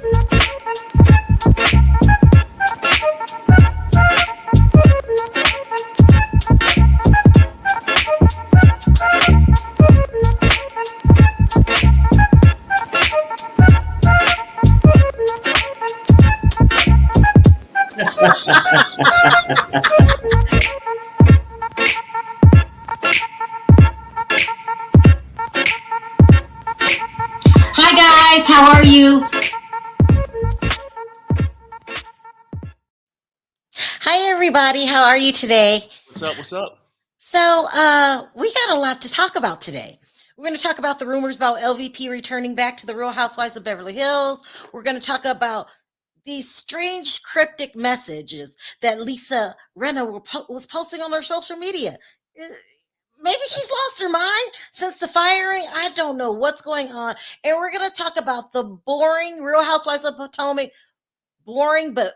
Hi guys, how are you? Hi everybody, how are you today? What's up? What's up? So, we got a lot to talk about today. We're going to talk about the rumors about LVP returning back to the Real Housewives of Beverly Hills. We're going to talk about these strange cryptic messages that Lisa Rinna was posting on her social media. Maybe she's lost her mind since the firing. I don't know what's going on. And we're going to talk about the boring Real Housewives of Potomac, boring but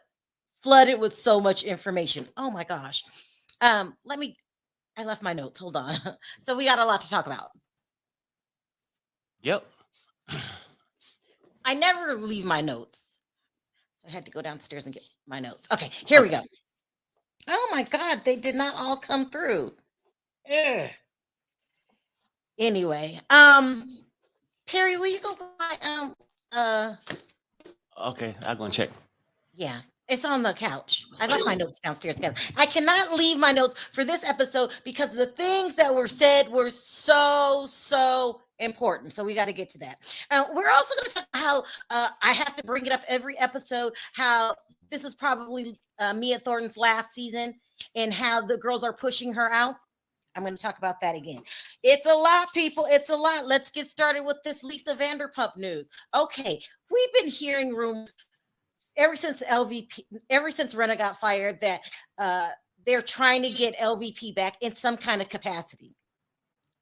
flooded with so much information. Oh my gosh. I left my notes. Hold on. So we got a lot to talk about. Yep. I never leave my notes. So I had to go downstairs and get my notes. Okay, here we go. Oh my God, they did not all come through. Ugh. Anyway, Perry, will you go buy Okay, I'll go and check. Yeah, it's on the couch. I left my notes downstairs, guys. I cannot leave my notes for this episode because the things that were said were so important. So we got to get to that. We're also going to talk about how I have to bring it up every episode, how this is probably Mia Thornton's last season and how the girls are pushing her out. I'm going to talk about that again. It's a lot, people. It's a lot. Let's get started with this Lisa Vanderpump news. Okay, we've been hearing rumors ever since Rinna got fired that they're trying to get LVP back in some kind of capacity.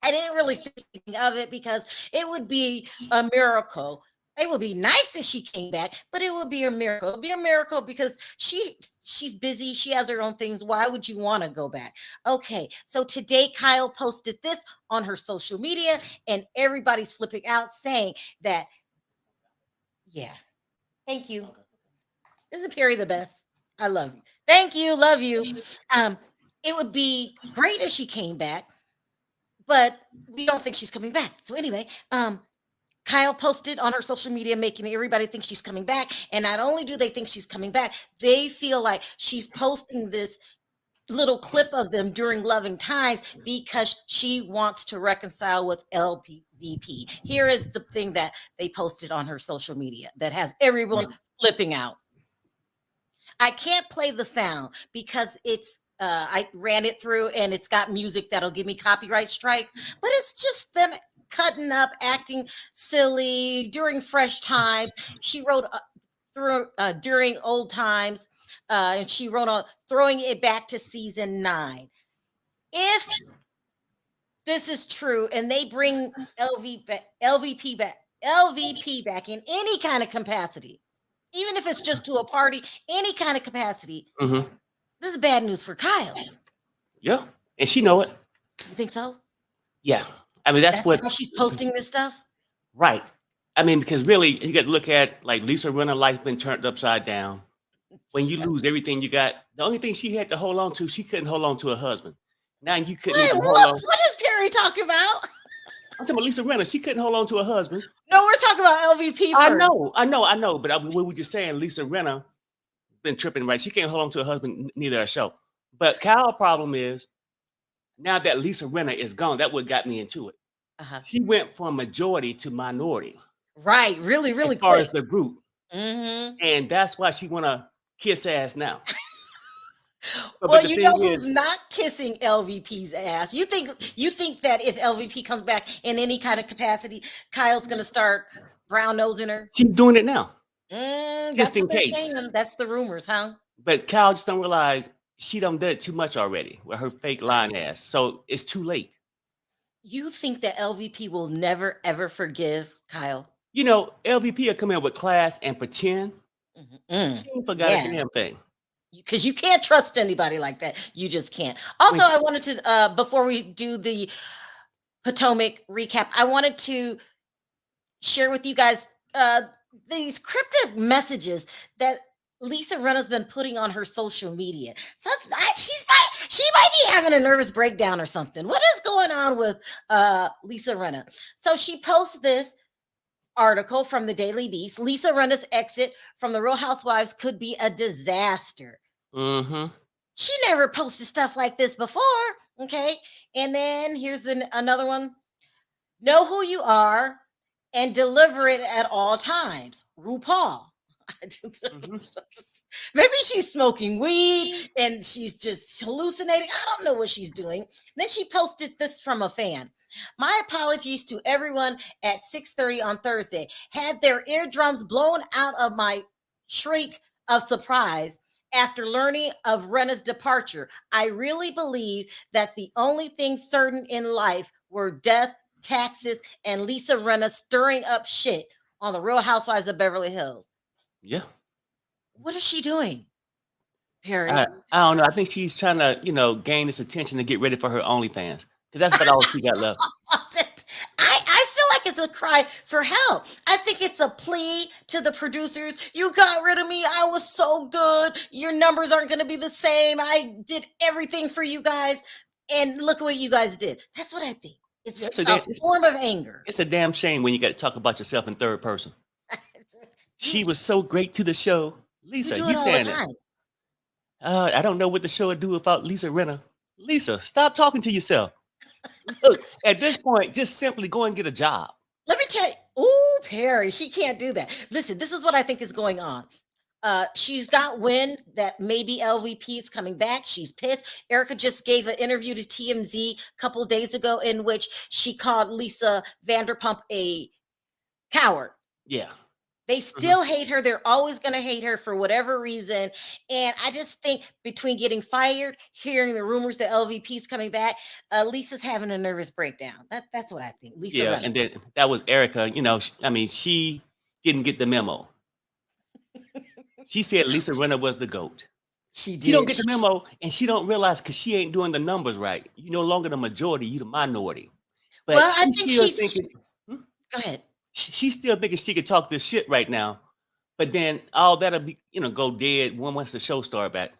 I didn't really think of it because it would be a miracle. It would be nice if she came back, but it would be a miracle. It would be a miracle because she's busy. She has her own things. Why would you want to go back? Okay, so today Kyle posted this on her social media, and everybody's flipping out saying that, yeah, thank you. Isn't Perry the best? I love you. Thank you. Love you. It would be great if she came back, but we don't think she's coming back. So anyway, Kyle posted on her social media, making everybody think she's coming back. And not only do they think she's coming back, they feel like she's posting this little clip of them during Loving Times because she wants to reconcile with LVP. Here is the thing that they posted on her social media that has everyone flipping out. I can't play the sound because it's I ran it through and it's got music that'll give me copyright strike, but it's just them cutting up, acting silly during Fresh Times. She wrote during Old Times, and she wrote on throwing it back to season 9. If this is true and they bring LVP back in any kind of capacity, even if it's just to a party, any kind of capacity, this is bad news for Kyle. Yeah, and she know it. You think so? Yeah, I mean that's what how she's posting this stuff. Right. I mean, because really, you got to look at like Lisa Rinna's life been turned upside down. When you lose everything you got, the only thing she had to hold on to, she couldn't hold on to her husband. Now you couldn't even hold on. What is Perry talking about? I'm talking about Lisa Rinna. She couldn't hold on to her husband. No, we're talking about LVP first. I know. But we were just saying Lisa Rinna been tripping, right? She can't hold on to her husband, neither a show. But Kyle's problem is now that Lisa Rinna is gone, that what got me into it. She went from majority to minority. Right, really as far as the group. And that's why she want to kiss ass now. Well, you know who's not kissing LVP's ass? You think that if LVP comes back in any kind of capacity, Kyle's gonna start brown nosing her? She's doing it now. Just in case. That's the rumors, huh? But Kyle just don't realize she done did it too much already with her fake lying ass. So it's too late. You think that LVP will never ever forgive Kyle? You know, LVP will come in with class and pretend. She ain't forgot a damn thing. Because you can't trust anybody like that. You just can't. Also, I wanted to, before we do the Potomac recap, I wanted to share with you guys uh, these cryptic messages that Lisa Rinna's been putting on her social media. So she might be having a nervous breakdown or something. What is going on with Lisa Rinna? So she posts this article from the Daily Beast. Lisa Rinna's exit from the Real Housewives could be a disaster. Mm-hmm. She never posted stuff like this before. Okay. And then here's another one. Know who you are and deliver it at all times. RuPaul. Mm-hmm. Maybe she's smoking weed and she's just hallucinating. I don't know what she's doing. Then she posted this from a fan. My apologies to everyone at 6:30 on Thursday. Had their eardrums blown out of my shriek of surprise after learning of Renna's departure. I really believe that the only things certain in life were death, taxes, and Lisa Rinna stirring up shit on the Real Housewives of Beverly Hills. Yeah. What is she doing, Perry? I don't know. I think she's trying to, gain this attention to get ready for her OnlyFans. Because that's about all she got left. I feel like it's a cry for help. I think it's a plea to the producers. You got rid of me. I was so good. Your numbers aren't going to be the same. I did everything for you guys. And look what you guys did. That's what I think. It's a form of anger. It's a damn shame when you got to talk about yourself in third person. She was so great to the show. Lisa, you saying it. I don't know what the show would do without Lisa Rinna. Lisa, stop talking to yourself. Look, at this point, just simply go and get a job. Let me tell you. Oh, Perry, she can't do that. Listen, this is what I think is going on. She's got wind that maybe LVP is coming back. She's pissed. Erica just gave an interview to TMZ a couple of days ago in which she called Lisa Vanderpump a coward. Yeah. They still hate her. They're always going to hate her for whatever reason. And I just think between getting fired, hearing the rumors that LVP is coming back, Lisa's having a nervous breakdown. That's what I think. Lisa yeah, Rinna. And then that was Erica. She didn't get the memo. She said Lisa Rinna was the GOAT. She did. She don't get the memo, and she don't realize because she ain't doing the numbers right. You're no longer the majority, you're the minority. But well, I think she's thinking, Go ahead. She's still thinking she could talk this shit right now. But then all that'll be, go dead once the show start back.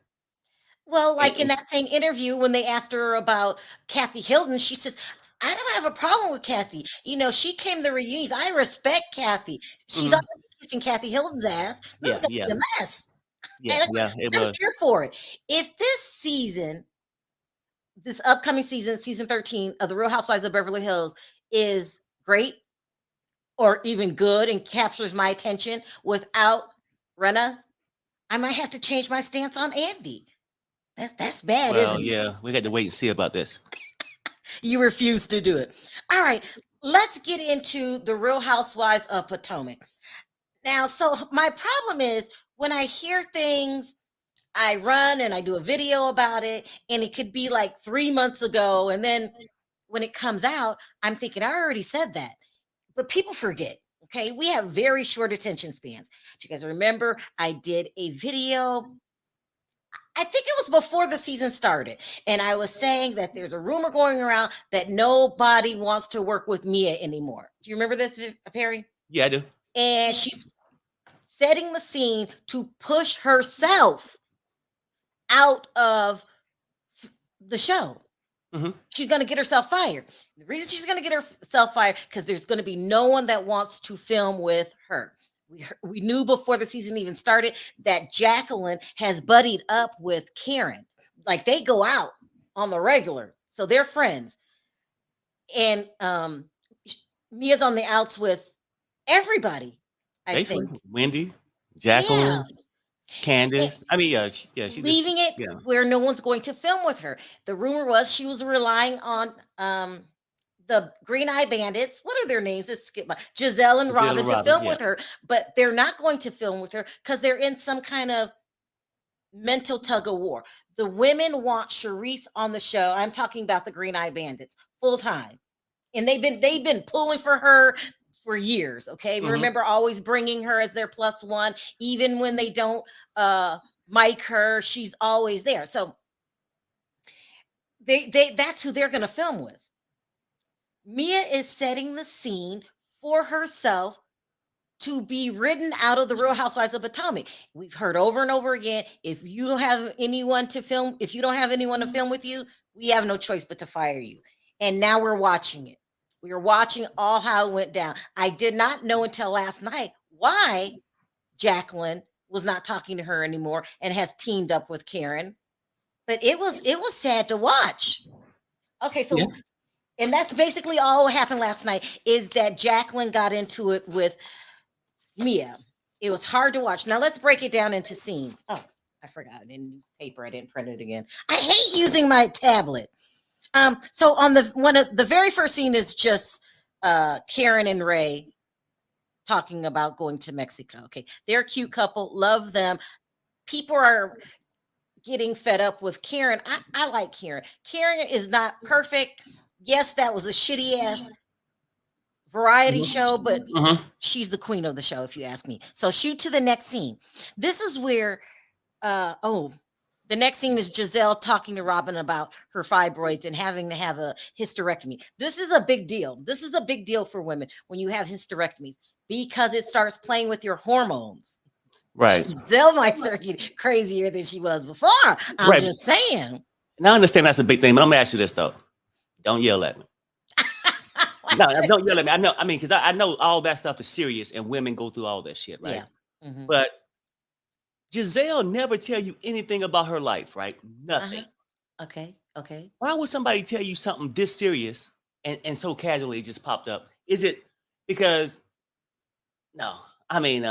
Well, like in that same interview, when they asked her about Kathy Hilton, she says, I don't have a problem with Kathy. She came to the reunions. I respect Kathy. She's already kissing Kathy Hilton's ass. This is going to be a mess. Yeah, it was. I'm here for it. If this season, this upcoming season, season 13 of The Real Housewives of Beverly Hills is great or even good and captures my attention without Rinna, I might have to change my stance on Andy. That's bad, isn't it? Yeah, we got to wait and see about this. You refuse to do it. All right, let's get into the Real Housewives of Potomac. Now, so my problem is when I hear things, I run and I do a video about it, and it could be like 3 months ago. And then when it comes out, I'm thinking, I already said that. But people forget, okay? We have very short attention spans. Do you guys remember I did a video? I think it was before the season started. And I was saying that there's a rumor going around that nobody wants to work with Mia anymore. Do you remember this, Perry? Yeah, I do. And she's setting the scene to push herself out of the show. She's going to get herself fired. The reason she's going to get herself fired because there's going to be no one that wants to film with her. We knew before the season even started that Jacqueline has buddied up with Karen. Like they go out on the regular. So they're friends. And Mia's on the outs with everybody, I think. Wendy, Jacqueline. Candace, she's leaving it where no one's going to film with her. The rumor was she was relying on the Green Eye Bandits. What are their names? Giselle and Robin to film with her, but they're not going to film with her because they're in some kind of mental tug of war. The women want Charisse on the show. I'm talking about the Green Eye Bandits full time, and they've been pulling for her for years. Okay. Remember always bringing her as their plus one, even when they don't mic her, she's always there. So that's who they're going to film with. Mia is setting the scene for herself to be written out of the Real Housewives of Potomac. We've heard over and over again, if you don't have anyone to film, if you don't have anyone to film with you, we have no choice but to fire you. And now we're watching it. We are watching all how it went down. I did not know until last night why Jacqueline was not talking to her anymore and has teamed up with Karen. But it was sad to watch. Okay, so and that's basically all what happened last night is that Jacqueline got into it with Mia. It was hard to watch. Now let's break it down into scenes. Oh, I forgot it in newspaper. I didn't print it again. I hate using my tablet. So on the very first scene is just Karen and Ray talking about going to Mexico. Okay, they're a cute couple, love them. People are getting fed up with Karen. I like Karen. Karen is not perfect. Yes, that was a shitty ass variety show, but she's the queen of the show, if you ask me. So shoot to the next scene. This is where, the next scene is Giselle talking to Robin about her fibroids and having to have a hysterectomy. This is a big deal. This is a big deal for women when you have hysterectomies because it starts playing with your hormones. Right. Giselle might start getting crazier than she was before. I'm just saying. Now I understand that's a big thing, but I'm gonna ask you this though. Don't yell at me. No, don't yell at me. I know. I mean, because I know all that stuff is serious, and women go through all that shit, right? Yeah. Mm-hmm. But Giselle never tell you anything about her life, right? Nothing. Okay. Why would somebody tell you something this serious and so casually it just popped up? Is it because? No, I mean,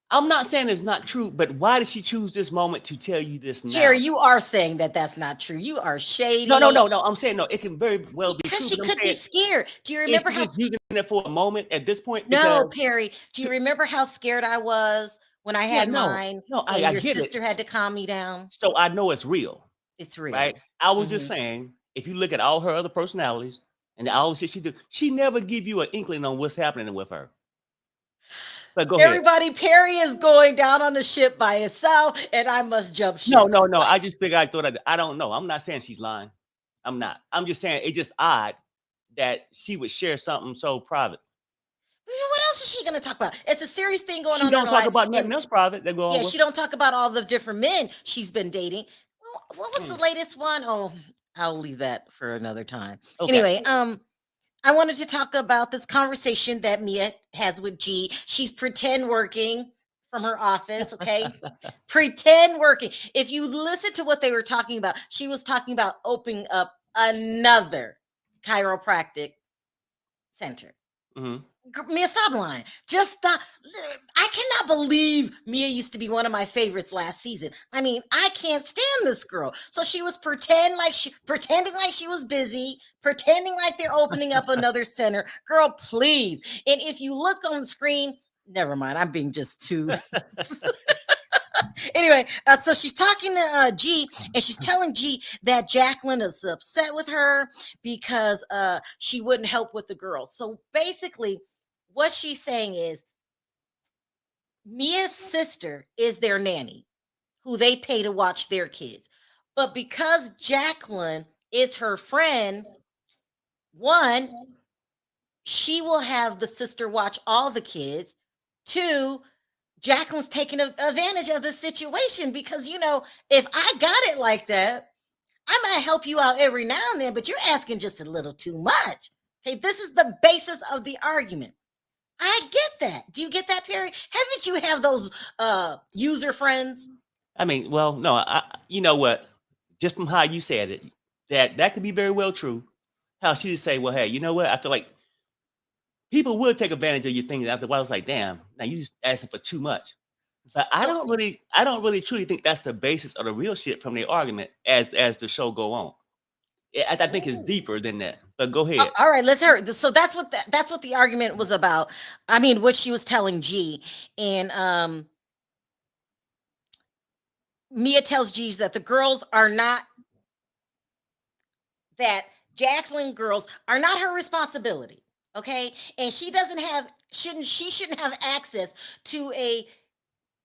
I'm not saying it's not true, but why did she choose this moment to tell you this now? Here, you are saying that that's not true. You are shady. No. I'm saying no. It can very well be because true. She could be scared. Do you remember how she's using it for a moment at this point? No, Perry. Do you remember how scared I was when I had mine? No, and I your get sister it. had to calm me down. So I know it's real. It's real, right? I was just saying, if you look at all her other personalities and all the shit she do, she never give you an inkling on what's happening with her. But go Everybody, ahead. Perry is going down on the ship by himself, and I must jump ship. No. I just figured I thought I don't know. I'm not saying she's lying. I'm not. I'm just saying it's just odd that she would share something so private. What else is she going to talk about? It's a serious thing going on. She don't talk about nothing else private. That go on. Yeah, she don't talk about all the different men she's been dating. What was the latest one? Oh, I'll leave that for another time. Okay. Anyway, I wanted to talk about this conversation that Mia has with G. She's pretend working from her office, okay? Pretend working. If you listen to what they were talking about, she was talking about opening up another chiropractic center. Mia, stop lying. Just stop. I cannot believe Mia used to be one of my favorites last season. I mean, I can't stand this girl. So she was pretending like she was busy, pretending like they're opening up another center. Girl, please. And if you look on the screen, never mind. I'm being just too. Anyway, so she's talking to G, and she's telling G that Jacqueline is upset with her because she wouldn't help with the girls. So basically, what she's saying is Mia's sister is their nanny, who they pay to watch their kids. But because Jacqueline is her friend, one, she will have the sister watch all the kids. Two, Jacqueline's taking advantage of the situation because, if I got it like that, I might help you out every now and then, but you're asking just a little too much. Okay, this is the basis of the argument. I get that. Do you get that, Perry? Haven't you have those user friends? I mean, well, no, you know what? Just from how you said it, that could be very well true. How she would say, well, hey, you know what? I feel like people would take advantage of your things after a while. It's like, damn, now you just asking for too much. But I don't really truly think that's the basis of the real shit from the argument as the show go on. I think it's deeper than that. But go ahead. All right, let's hear it. So that's what the argument was about. I mean, what she was telling G, and Mia tells G that the girls are not, that Jacqueline girls are not her responsibility. Okay, and she shouldn't have access to a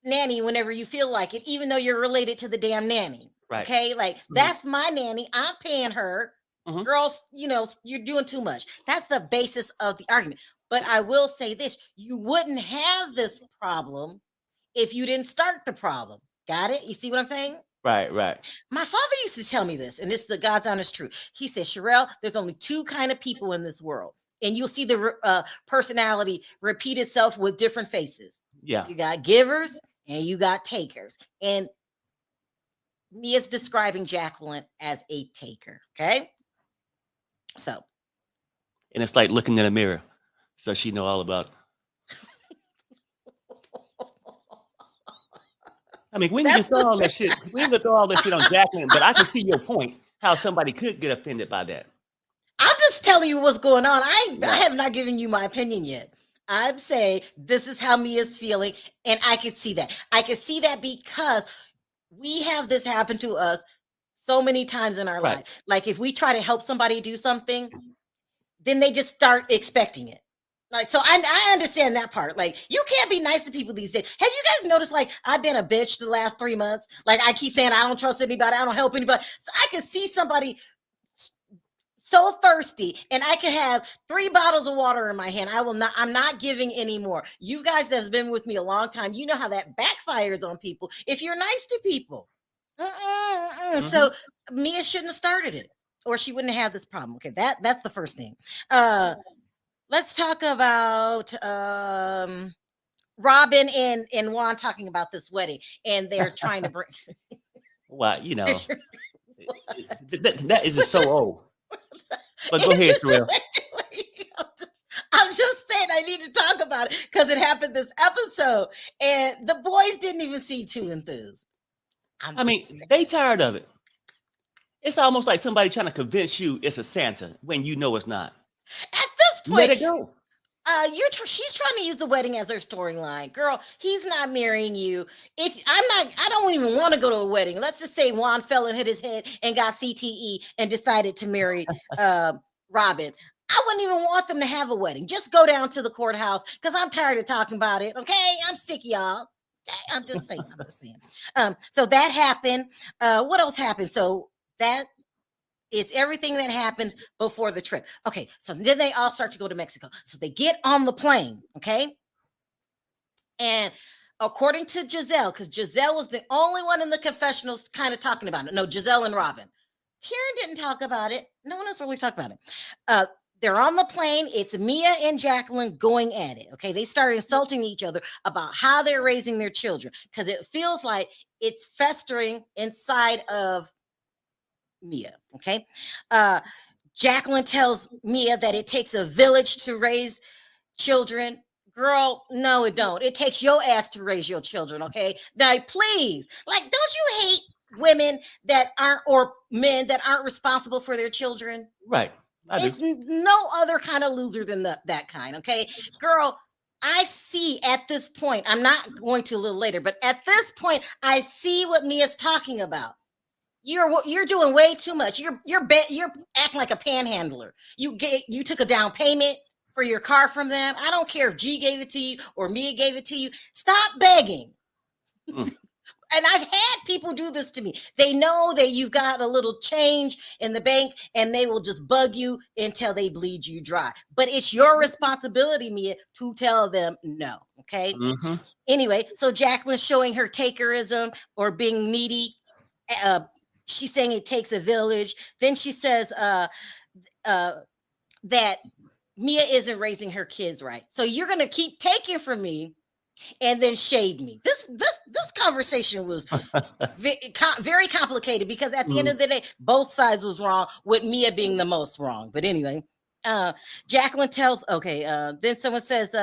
nanny whenever you feel like it, even though you're related to the damn nanny. Right. Okay, like that's my nanny. I'm paying her. Girls, you're doing too much. That's the basis of the argument. But I will say this, you wouldn't have this problem if you didn't start the problem. Got it? You see what I'm saying? Right, right. My father used to tell me this, and this is the God's honest truth. He said, Sharrell, there's only two kind of people in this world. And you'll see the personality repeat itself with different faces. Yeah. You got givers and you got takers. And Mia's describing Jacqueline as a taker. Okay. So. And it's like looking in a mirror. So she know all about it. I mean, we can throw all that shit. We can throw all that shit on Jacqueline, but I can see your point. How somebody could get offended by that. I'm just telling you what's going on. I have not given you my opinion yet. I'm saying this is how Mia's feeling, and I can see that. I can see that because we have this happen to us so many times in our life. Like if we try to help somebody do something, then they just start expecting it. Like, so I understand that part. Like, you can't be nice to people these days. Have you guys noticed, like, I've been a bitch the last 3 months? Like, I keep saying I don't trust anybody. I don't help anybody. So I can see somebody so thirsty, and I can have 3 bottles of water in my hand. I'm not giving any more. You guys that have been with me a long time, you know how that backfires on people if you're nice to people. Mm-hmm. So Mia shouldn't have started it, or she wouldn't have this problem. Okay, that's the first thing. Let's talk about Robin and Juan talking about this wedding, and they're trying to bring. Well, you know, that is just so old. But go ahead, Sharrell. I'm just saying I need to talk about it because it happened this episode, and the boys didn't even seem too enthused. I mean, they tired of it. It's almost like somebody trying to convince you it's a Santa when you know it's not. At this point, let it go. She's trying to use the wedding as her storyline. Girl, he's not marrying you. I don't even want to go to a wedding. Let's just say Juan fell and hit his head and got CTE and decided to marry Robin. I wouldn't even want them to have a wedding. Just go down to the courthouse because I'm tired of talking about it. Okay, I'm sick, y'all. Okay? I'm just saying. So that happened. What else happened? So that is everything that happens before the trip. Okay, so then they all start to go to Mexico. So they get on the plane, okay? And according to Giselle, because Giselle was the only one in the confessionals kind of talking about it. No, Giselle and Robin. Karen didn't talk about it. No one else really talked about it. They're on the plane. It's Mia and Jacqueline going at it, okay? They start insulting each other about how they're raising their children because it feels like it's festering inside of Mia, okay? Jacqueline tells Mia that it takes a village to raise children. Girl, no, it don't. It takes your ass to raise your children, okay? Now, please, like, don't you hate women that aren't, or men that aren't responsible for their children? Right. It's no other kind of loser than that kind, okay? Girl, I see at this point, I'm not going to a little later, but at this point, I see what Mia's talking about. You're doing way too much. You're acting like a panhandler. You took a down payment for your car from them. I don't care if G gave it to you or Mia gave it to you. Stop begging. And I've had people do this to me. They know that you've got a little change in the bank and they will just bug you until they bleed you dry. But it's your responsibility, Mia, to tell them no. Okay. Anyway, so Jacqueline's showing her takerism or being needy. She's saying it takes a village. Then she says that Mia isn't raising her kids right. So you're going to keep taking from me and then shade me. This conversation was very complicated because at the end of the day, both sides was wrong, with Mia being the most wrong. But anyway, Jacqueline tells, then someone says,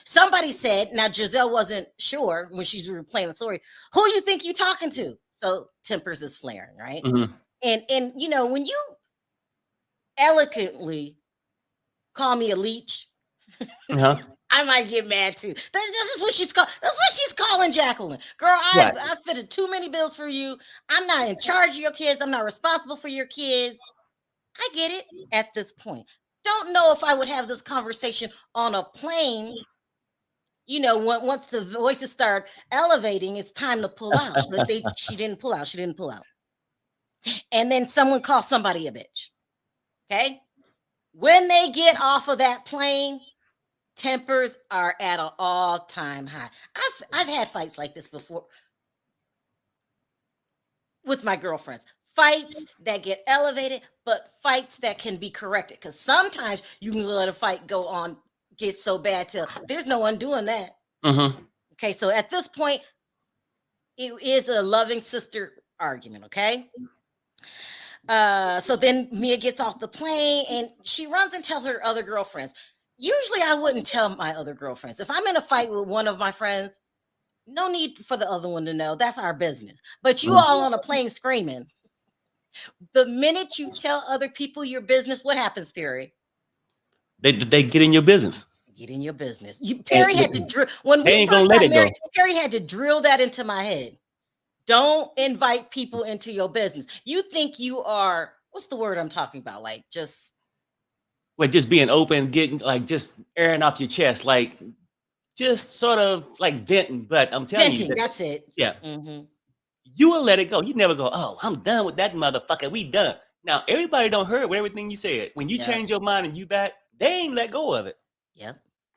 somebody said, now Giselle wasn't sure when she's replaying the story, who you think you talking to? So tempers is flaring, right? And you know, when you eloquently call me a leech, I might get mad too. This is what she's called. That's what she's calling Jacqueline. Girl, I fitted too many bills for you. I'm not in charge of your kids. I'm not responsible for your kids. I get it at this point. Don't know if I would have this conversation on a plane. You know, once the voices start elevating, it's time to pull out. But she didn't pull out. She didn't pull out. And then someone calls somebody a bitch. Okay. When they get off of that plane, Tempers are at an all-time high. I've had fights like this before with my girlfriends. Fights that get elevated, but fights that can be corrected. Because sometimes you can let a fight go on, get so bad till there's no undoing that. Okay, so at this point, it is a loving sister argument, okay? So then Mia gets off the plane and she runs and tells her other girlfriends. Usually I wouldn't tell my other girlfriends. If I'm in a fight with one of my friends, no need for the other one to know. That's our business. But you all on a plane screaming. The minute you tell other people your business, what happens, Perry? They get in your business. Get in your business. Perry had to drill when they we ain't first gonna let got it married. go. Perry had to drill that into my head. Don't invite people into your business. You think you are, what's the word I'm talking about? Like just being open, getting like just airing off your chest, like just sort of like venting. But I'm telling you, that's it. Yeah. You will let it go. You never go, oh, I'm done with that motherfucker. We done. Now, everybody don't hurt with everything you said. When you change your mind and you back, they ain't let go of it.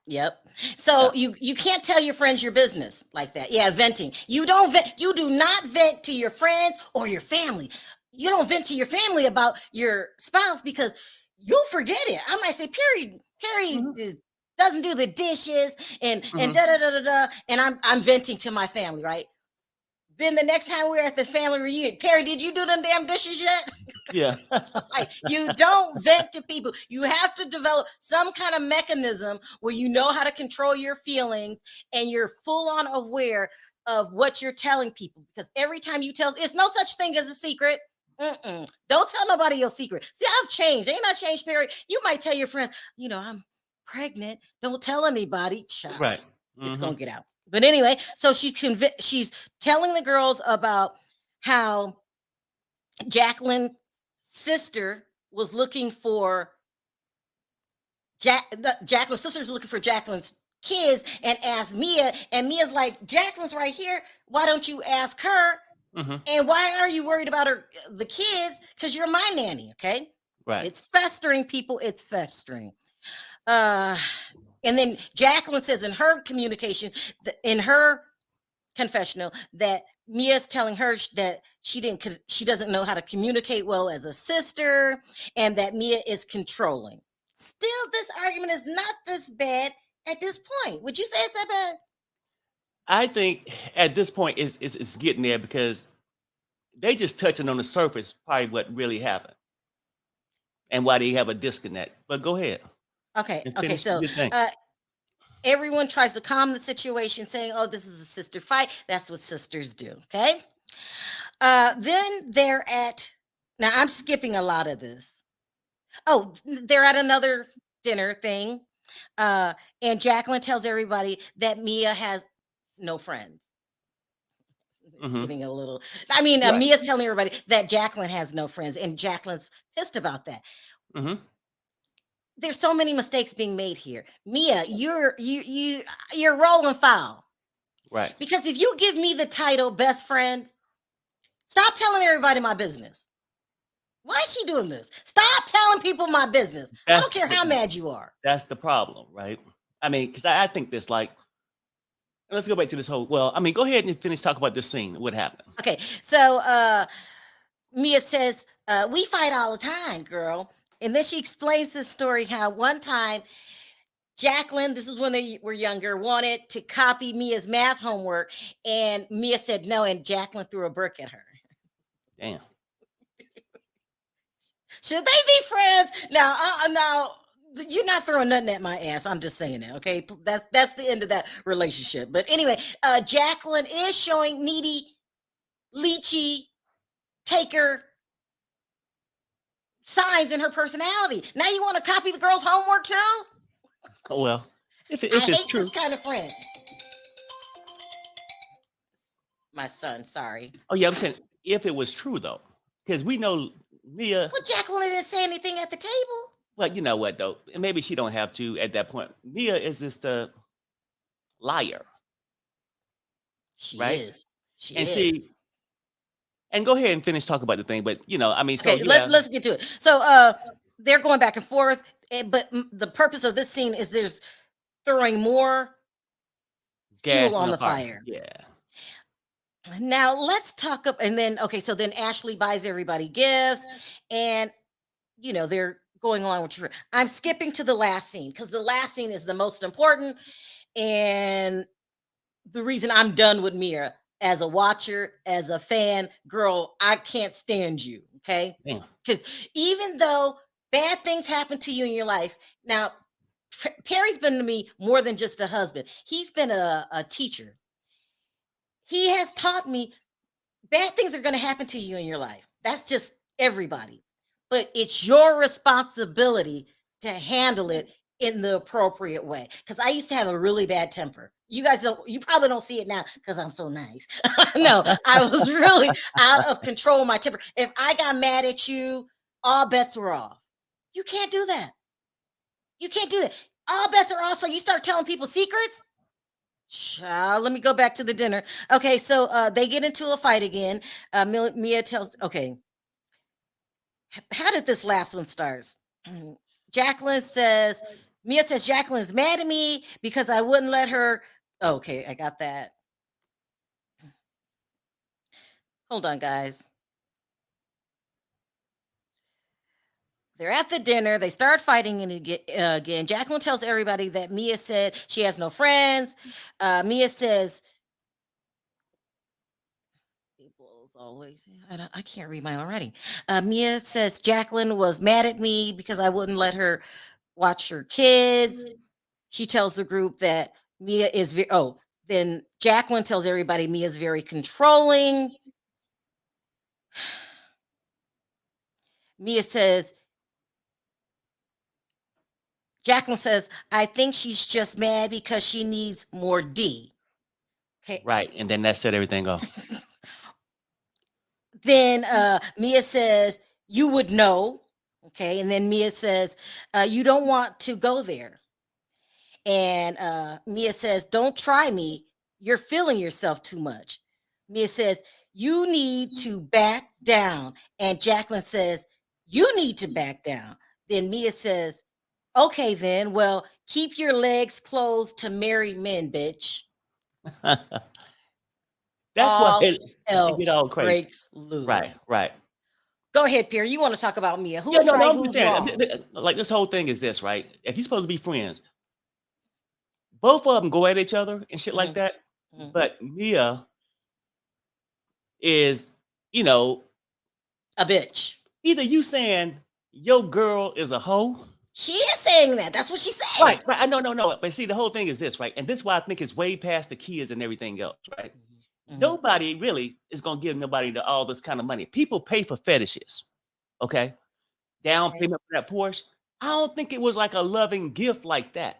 Yep. So you can't tell your friends your business like that. Yeah, venting. You don't vent. You do not vent to your friends or your family. You don't vent to your family about your spouse because you'll forget it. I might say, Perry doesn't do the dishes and da da da da da. And I'm venting to my family, right? Then the next time we're at the family reunion, Perry, did you do them damn dishes yet? Yeah. Like, you don't vent to people. You have to develop some kind of mechanism where you know how to control your feelings and you're full on aware of what you're telling people. Because every time you tell, it's no such thing as a secret. Don't tell nobody your secret. See, I've changed. Ain't I changed, Perry? You might tell your friends, I'm pregnant. Don't tell anybody. Child. Right. It's going to get out. But anyway, so she's telling the girls about how Jacqueline's sister was looking for Jacqueline's sister's looking for Jacqueline's kids and asked Mia, and Mia's like, Jacqueline's right here. Why don't you ask her? And why are you worried about the kids? Because you're my nanny, okay? Right. It's festering, people. It's festering. And then Jacqueline says in her communication, in her confessional, that Mia's telling her that she doesn't know how to communicate well as a sister, and that Mia is controlling. Still, this argument is not this bad at this point. Would you say it's that bad? I think at this point it's getting there because they just touching on the surface, probably what really happened, and why they have a disconnect. But go ahead. Okay. So everyone tries to calm the situation, saying, "Oh, this is a sister fight. That's what sisters do." Okay. Then they're at. Now I'm skipping a lot of this. Oh, they're at another dinner thing, and Jacqueline tells everybody that Mia has no friends. Getting a little. I mean, Mia's telling everybody that Jacqueline has no friends, and Jacqueline's pissed about that. There's so many mistakes being made here. Mia, you're rolling foul. Right. Because if you give me the title best friend, stop telling everybody my business. Why is she doing this? Stop telling people my business. I don't care how mad you are. That's the problem, right? I mean, because I think this, like, let's go back to this whole, well, I mean, go ahead and finish talk about this scene. What happened? Okay. So Mia says, we fight all the time, girl. And then she explains this story, how one time Jacqueline, this is when they were younger, wanted to copy Mia's math homework. And Mia said no, and Jacqueline threw a brick at her. Damn. Should they be friends? Now, you're not throwing nothing at my ass. I'm just saying that, okay? That's the end of that relationship. But anyway, Jacqueline is showing needy, leechy, taker signs in her personality. Now you want to copy the girl's homework too? Oh, well, if I it's hate true. this kind of friend. My son, sorry. Oh yeah, I'm saying if it was true though, because we know Mia. Well, Jacqueline didn't say anything at the table. Well, you know what though? Maybe she don't have to at that point. Mia is just a liar. She right? is. She And is. see, and go ahead and finish talk about the thing, but I mean, so Okay, yeah. let's get to it. So they're going back and forth, but the purpose of this scene is there's throwing more Gas fuel in on the the fire. fire. Yeah. Now let's talk up, and then okay, so then Ashley buys everybody gifts, and they're going along with your. I'm skipping to the last scene because the last scene is the most important, and the reason I'm done with Mia as a watcher, as a fan, girl, I can't stand you. Okay, because even though bad things happen to you in your life, now Perry's been to me more than just a husband. He's been a teacher. He has taught me bad things are going to happen to you in your life. That's just everybody. But it's your responsibility to handle it in the appropriate way. Because I used to have a really bad temper. You probably don't see it now because I'm so nice. No, I was really out of control of my temper. If I got mad at you, all bets were off. You can't do that. You can't do that. All bets are off. So you start telling people secrets. Child, let me go back to the dinner. Okay, so they get into a fight again. Mia tells, okay, how did this last one start? Jacqueline says, Mia says, Jacqueline is mad at me because I wouldn't let her. Okay, I got that. Hold on, guys. They're at the dinner. They start fighting again. Jacqueline tells everybody that Mia said she has no friends. Mia says, always I can't read my own writing. Mia says Jacqueline was mad at me because I wouldn't let her watch her kids. She tells the group that Mia is then Jacqueline tells everybody Mia is very controlling. Jacqueline says, I think she's just mad because she needs more D. Okay. Right. And then that set everything off. Then Mia says, you would know. Okay. And then Mia says, you don't want to go there. And Mia says, don't try me. You're feeling yourself too much. Mia says, you need to back down. And Jacqueline says, you need to back down. Then Mia says, okay, then, well, keep your legs closed to married men, bitch. That's why it get all crazy. Breaks loose. Right. Go ahead, Pierre. You want to talk about Mia? Who's right? Who's wrong? Like this whole thing is this, right? If you're supposed to be friends, both of them go at each other and shit like that. But Mia is, a bitch. Either you saying your girl is a hoe. She is saying that. That's what she said. Right. No. But see, the whole thing is this, right? And this is why I think it's way past the kids and everything else, right? Nobody really is going to give nobody all this kind of money. People pay for fetishes, okay? Down payment for that Porsche. I don't think it was like a loving gift like that.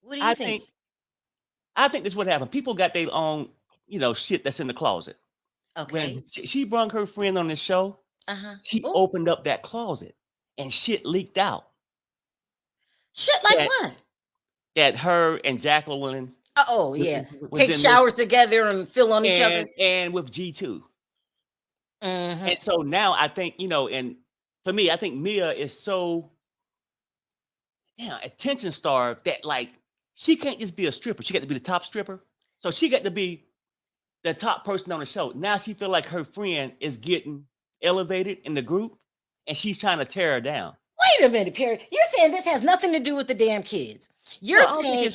What do you think? I think this is what happened. People got their own, shit that's in the closet. Okay. When she brought her friend on the show, she opened up that closet and shit leaked out. Shit like what? That her and Jacqueline. Oh, yeah. Take showers together and fill on each other. And with G2. And so now I think, and for me, I think Mia is so attention starved that like she can't just be a stripper. She got to be the top stripper. So she got to be the top person on the show. Now she feel like her friend is getting elevated in the group and she's trying to tear her down. Wait a minute, Perry. You're saying this has nothing to do with the damn kids. You're saying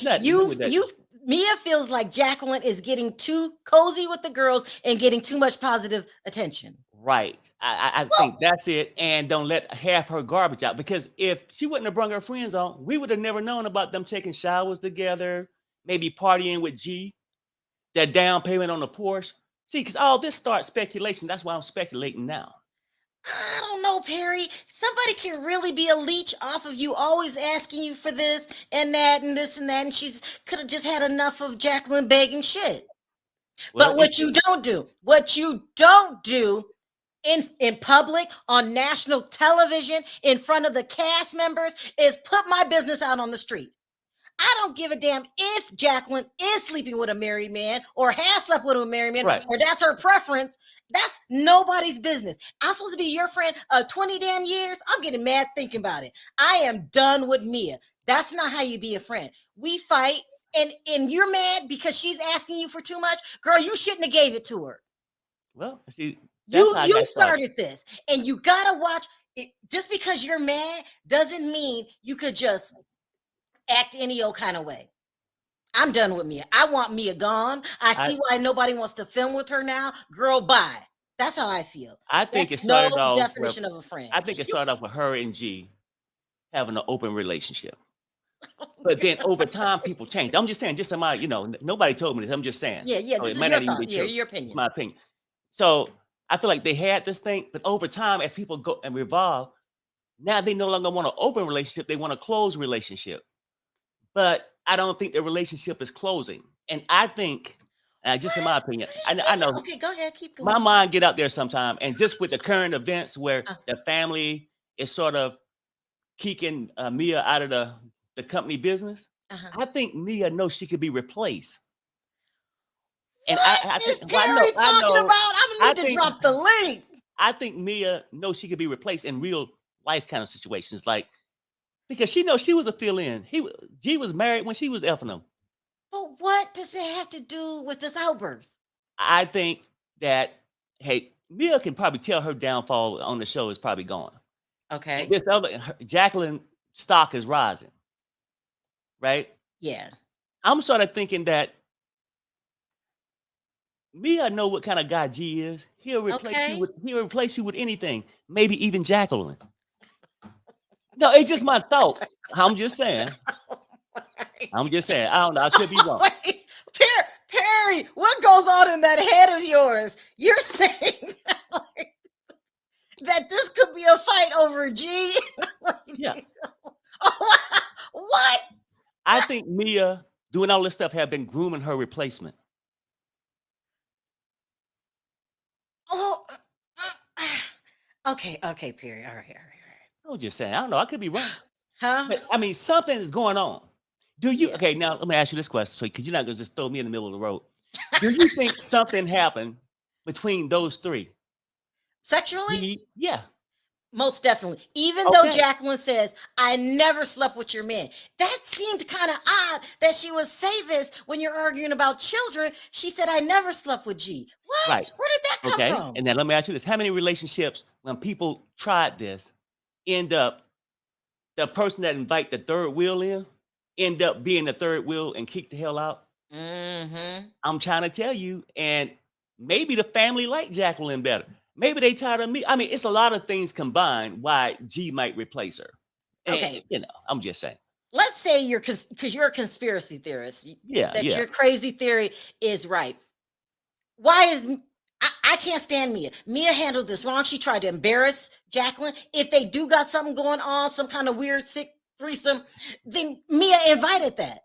Mia feels like Jacqueline is getting too cozy with the girls and getting too much positive attention. Right. I think that's it. And don't let half her garbage out. Because if she wouldn't have brought her friends on, we would have never known about them taking showers together, maybe partying with G, that down payment on the Porsche. See, because all this starts speculation. That's why I'm speculating now. I don't know, Perry. Somebody can really be a leech off of you, always asking you for this and that and this and that. And she's could have just had enough of Jacqueline begging shit. Well, but what you don't do in public, on national television, in front of the cast members, is put my business out on the street. I don't give a damn if Jacqueline is sleeping with a married man or has slept with a married man, or that's her preference. That's nobody's business. I'm supposed to be your friend 20 damn years. I'm getting mad thinking about it. I am done with Mia. That's not how you be a friend. we fight, and you're mad because she's asking you for too much. Girl, you shouldn't have gave it to her. Well, see, that's how I You got started this, and you gotta watch it. Just because you're mad doesn't mean you could just act any old kind of way. I'm done with Mia. I want Mia gone. I see why nobody wants to film with her now. Girl, bye. That's how I feel. I think That's it started no off definition of a friend. I think it started off with her and G having an open relationship. But then over time, people change. I'm just saying, just somebody, nobody told me this. I'm just saying. Yeah. So This it might is your not even be thought. Yeah, true. your opinion. It's my opinion. So I feel like they had this thing, but over time, as people go and revolve, now they no longer want an open relationship. They want a closed relationship. But I don't think the relationship is closing. And I think, just in my opinion, I know. Okay, go ahead. Keep going. My mind get out there sometime. And just with the current events where the family is sort of kicking Mia out of the company business, I think Mia knows she could be replaced. And I think Perry talking about? I'm gonna need to drop the link. I think Mia knows she could be replaced in real life kind of situations, like because she knows she was a fill-in. G was married when she was effing him. But what does it have to do with this outburst? I think that Mia can probably tell her downfall on the show is probably gone. Okay. And this other Jacqueline stock is rising, right? Yeah. I'm sort of thinking that Mia know what kind of guy G is. He'll replace you with anything, maybe even Jacqueline. No, it's just my thought. I'm just saying. I don't know. I could be wrong. Wait, Perry, what goes on in that head of yours? You're saying that this could be a fight over G? Yeah. What? I think Mia doing all this stuff have been grooming her replacement. Oh, okay, Perry. All right. I'm just saying. I don't know. I could be wrong. Huh? But, I mean, something is going on. Do you? Yeah. Okay, now let me ask you this question. So, because you're not gonna just throw me in the middle of the road. Do you think something happened between those three? Sexually? Yeah. Most definitely. Even though Jacqueline says, I never slept with your man. That seemed kind of odd that she would say this when you're arguing about children. She said, I never slept with G. What? Right. Where did that come from? And then let me ask you this. How many relationships, when people tried this, end up, the person that invite the third wheel in, end up being the third wheel and kick the hell out? Mm-hmm. I'm trying to tell you. And maybe the family liked Jacqueline better. Maybe they tired of me. I mean, it's a lot of things combined why G might replace her. And, okay. I'm just saying. Let's say because you're a conspiracy theorist. Your crazy theory is right. Why is I can't stand Mia. Mia handled this wrong. She tried to embarrass Jacqueline. If they do got something going on, some kind of weird sick threesome, then Mia invited that.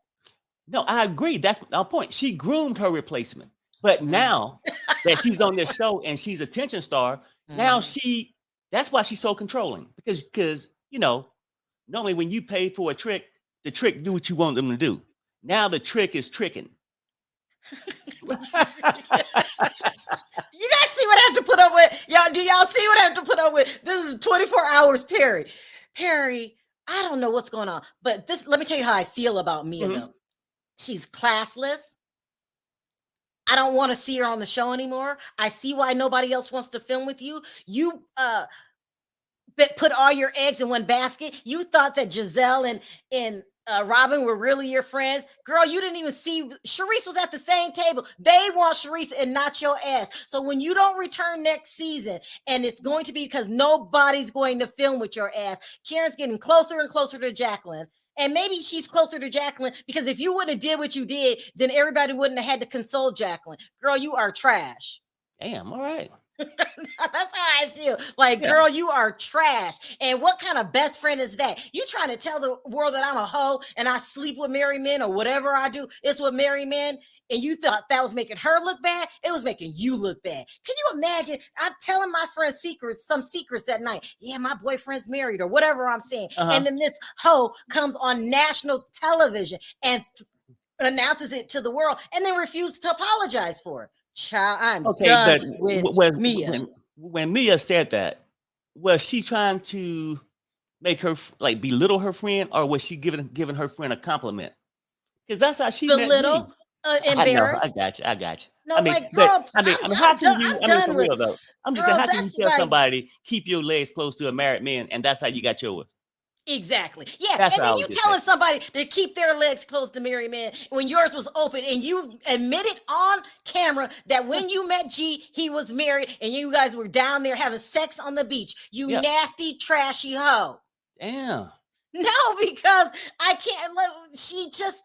No, I agree. That's my point. She groomed her replacement. But now that she's on this show and she's a attention star, now that's why she's so controlling. Because normally when you pay for a trick, the trick do what you want them to do. Now the trick is tricking. You guys see what I have to put up with? Do y'all see what I have to put up with? This is 24 hours, Perry. Perry, I don't know what's going on. But let me tell you how I feel about Mia, though. She's classless. I don't want to see her on the show anymore. I see why nobody else wants to film with you. You put all your eggs in one basket. You thought that Giselle and Robin were really your friends. Girl, you didn't even see. Charisse was at the same table. They want Charisse and not your ass. So when you don't return next season, and it's going to be because nobody's going to film with your ass, Karen's getting closer and closer to Jacqueline. And maybe she's closer to Jacqueline because if you wouldn't have did what you did, then everybody wouldn't have had to console Jacqueline. Girl, you are trash. Damn, all right. That's how I feel. Like, girl, you are trash. And what kind of best friend is that? You trying to tell the world that I'm a hoe and I sleep with married men or whatever I do, it's with married men, and you thought that was making her look bad? It was making you look bad. Can you imagine? I'm telling my friends some secrets at night. Yeah, my boyfriend's married or whatever I'm saying. And then this hoe comes on national television and announces it to the world and then refuses to apologize for it. Child, I'm done with Mia. When Mia said that, was she trying to make her belittle her friend, or was she giving her friend a compliment? Because that's how she met me. belittle, I know. I embarrassed. got you. I got you. No, I mean, like, but girl, how can you? I'm I mean, for done with, real though, I'm just saying, girl. how can you That's tell like somebody keep your legs close to a married man, and that's how you got yours? exactly, yeah. That's And what I then was you just saying. telling somebody to keep their legs close to married man when yours was open, and you admitted on camera that when you met G, he was married, and you guys were down there having sex on the beach. You Yep. nasty, trashy hoe. Damn. No, because I can't. She just.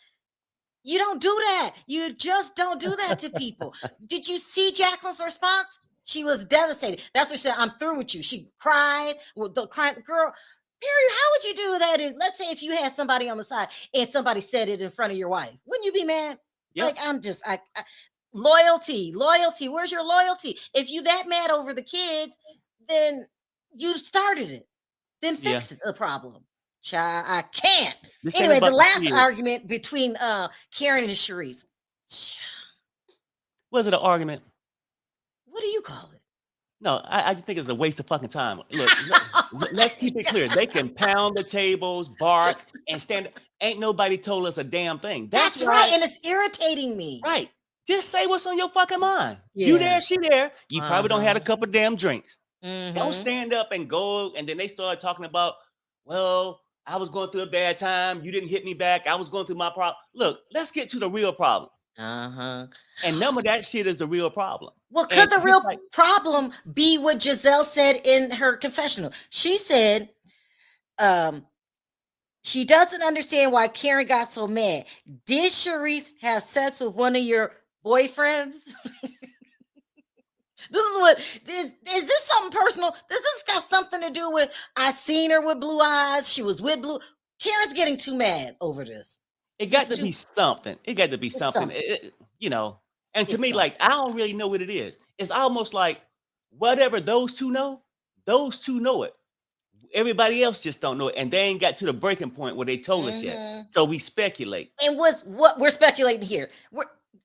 You don't do that. You just don't do that to people. Did you see Jacqueline's response? She was devastated. That's what she said. I'm through with you. She cried. With the crying girl. Perry, how would you do that? Let's say if you had somebody on the side and somebody said it in front of your wife, wouldn't you be mad? Yep. Like I loyalty. Where's your loyalty? If you that mad over the kids, then you started it. Then fix the problem. Child, I can't. This Anyway, the last kids. argument between Karen and Charisse. Was it an argument? What do you call it? No, I just think it's a waste of fucking time. Look, let's keep it clear. They can pound the tables, bark, and stand. Ain't nobody told us a damn thing. That's right, and it's irritating me. Right. Just say what's on your fucking mind. Yeah. You there, she there. You probably don't have a couple damn drinks. Don't stand up and go, and then they start talking about, well, I was going through a bad time. You didn't hit me back. I was going through my problem. Look, let's get to the real problem. And none of that shit is the real problem. Well, could the real problem be what Giselle said in her confessional? She said she doesn't understand why Karen got so mad. Did Charisse have sex with one of your boyfriends? This is what is this something personal? Does this got something to do with I seen her with blue eyes? She was with blue. Karen's getting too mad over this. It got to be something. It got to be something. You know, and to me, like, I don't really know what it is. It's almost like whatever those two know it. Everybody else just don't know it, and they ain't got to the breaking point where they told us yet. So we speculate. And what we're speculating here?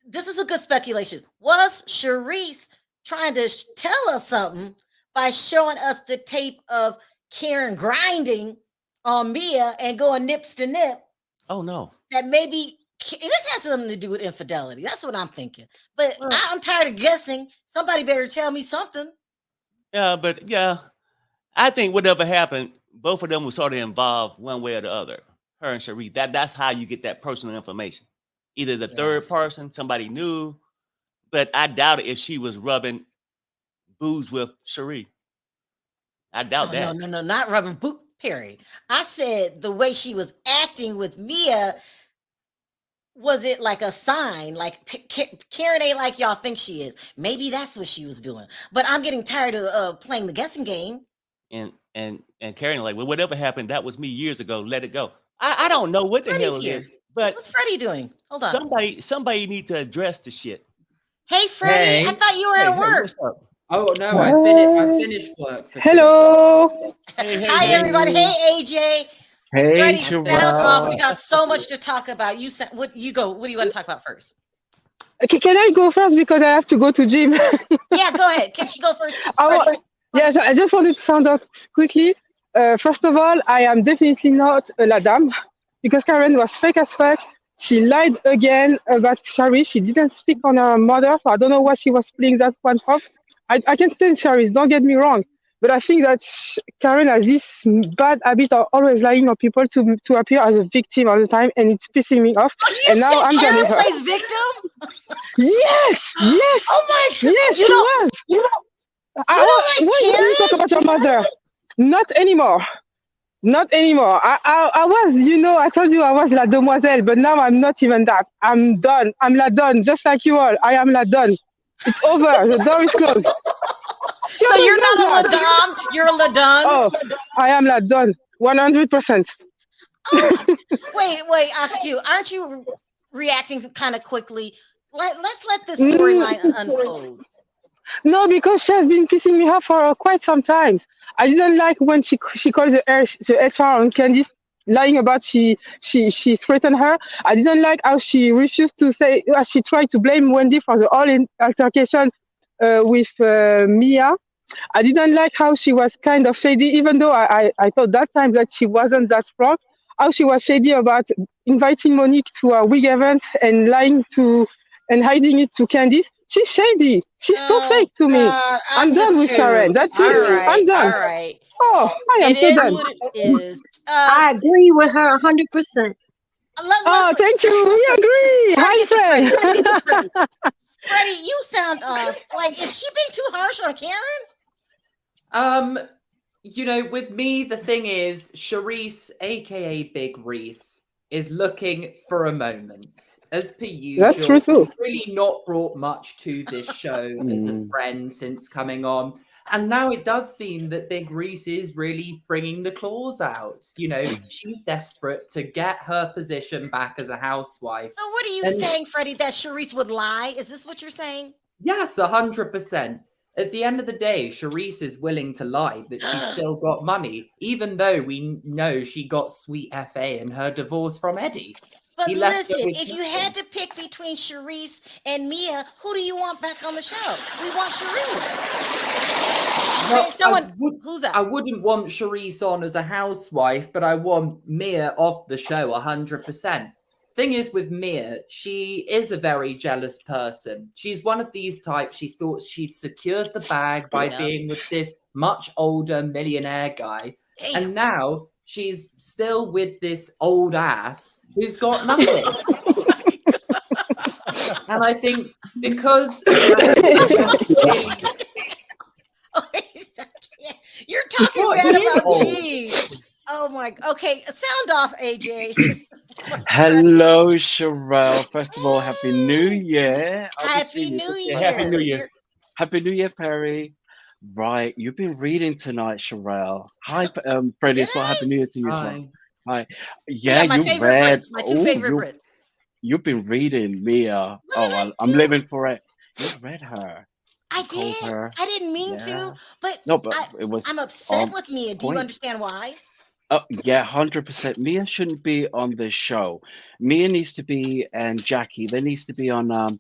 This is a good speculation. Was Charisse trying to tell us something by showing us the tape of Karen grinding on Mia and going nips to nip? Oh no. That maybe this has something to do with infidelity. That's what I'm thinking. But I'm tired of guessing. Somebody better tell me something. Yeah, but yeah, I think whatever happened, both of them were sort of involved one way or the other. Her and Cherie. That's how you get that personal information. Either the third person, somebody knew, but I doubt it if she was rubbing booze with Cherie. I doubt that. No, not rubbing boot. Period. I said the way she was acting with Mia. Was it like a sign? Like Karen ain't like y'all think she is. Maybe that's what she was doing. But I'm getting tired of playing the guessing game. And Karen like, well, whatever happened, that was me years ago. Let it go. I don't know what the hell it is. But what's Freddie doing? Hold on. Somebody need to address the shit. Hey, Freddie, I thought you were at work. What's up? Oh no, I finished work. Hello. Hi everybody. Hey AJ. Hey, Freddie, sound off. We got so much to talk about. You said what do you want to talk about first? Okay, can I go first because I have to go to gym? Yeah, go ahead. Can she go first? Yes, I just wanted to sound out quickly. First of all, I am definitely not a la dame because Karen was fake as fuck. She lied again about Charisse. She didn't speak on her mother, so I don't know what she was playing that one from. I can stand Charisse, don't get me wrong. But I think that Karen has this bad habit of always lying on people to appear as a victim all the time, and it's pissing me off. Oh, you and now I'm Karen her. plays victim? Yes. Oh my God. Yes, she was. Why you talk about your mother? Not anymore. I was, I told you I was la demoiselle, but now I'm not even that. I'm done. I'm la done, just like you all. I am la done. It's over. The door is closed. So you're not a la dame, you're a la done? Oh, I am la done. 100%. Oh, wait, ask you. Aren't you reacting kind of quickly? Let's let this storyline unfold. No, because she has been pissing me off for quite some time. I didn't like when she calls the HR on Candice lying about she threatened her. I didn't like how she refused to say, she tried to blame Wendy for the all altercation with Mia. I didn't like how she was kind of shady, even though I thought that time that she wasn't that strong. how she was shady about inviting Monique to a wig event and lying to and hiding it to Candice. She's shady. She's so Oh fake to me. God, I'm us a done with Karen. two. That's All it. I'm right, all done. right. Oh, I am It so is done. what it is. I agree with her 100%. Oh, Let's thank you. We agree. try to get to Freddie. High five. Freddie, you sound off. Like, is she being too harsh on Karen? You know, with me, the thing is, Charisse, aka Big Reese, is looking for a moment. As per That's true usual, too. she's really not brought much to this show as a friend since coming on. And now it does seem that Big Reese is really bringing the claws out. You know, she's desperate to get her position back as a housewife. So what are you saying, Freddie, that Charisse would lie? Is this what you're saying? Yes, 100%. At the end of the day, Charisse is willing to lie that she's still got money, even though we know she got sweet FA in her divorce from Eddie. But He left her listen, with if you nothing. had to pick between Charisse and Mia, who do you want back on the show? We want Charisse. Well, Hey, someone, who's that? I wouldn't want Charisse on as a housewife, but I want Mia off the show 100%. Thing is with Mia, she is a very jealous person. She's one of these types, she thought she'd secured the bag by being with this much older millionaire guy. Damn. And now she's still with this old ass who's got nothing. And I think because you're talking What? bad He is about old. G. Oh my. Okay, sound off, AJ. Hello, Sharrell. First of all, Happy New Year. Happy New Year. Happy New Year. Happy New Year, Perry. Right, you've been reading tonight, Sharrell. Hi, Freddie. As well. Happy New Year to you as well. Hi. Yeah, my you favorite read. Brits. My two favorite Brits. You've been reading Mia. What did I I'm do? living for it. You read her. I told did. her. I didn't mean Yeah. to, but No, but it was. I'm upset on with Mia. Do you point. understand why? Yeah, 100%. Mia shouldn't be on this show. Mia needs to be, and Jackie, there needs to be on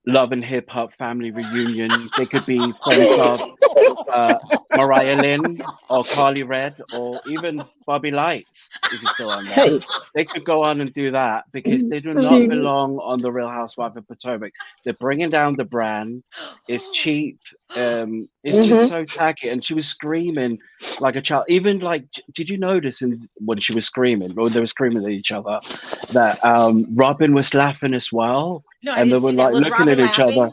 Love and Hip Hop Family Reunion. They could be friends of Mariah Lynn or Carly Red or even Bobby Lights, if he's still on there. Hey. They could go on and do that because they do not belong on The Real Housewife of Potomac. They're bringing down the brand. It's cheap. It's just so tacky. And she was screaming like a child. Even like, did you notice when she was screaming, or they were screaming at each other, that Robin was laughing as well? No, I And they didn't were see that. like Was looking Robin at each laughing? other.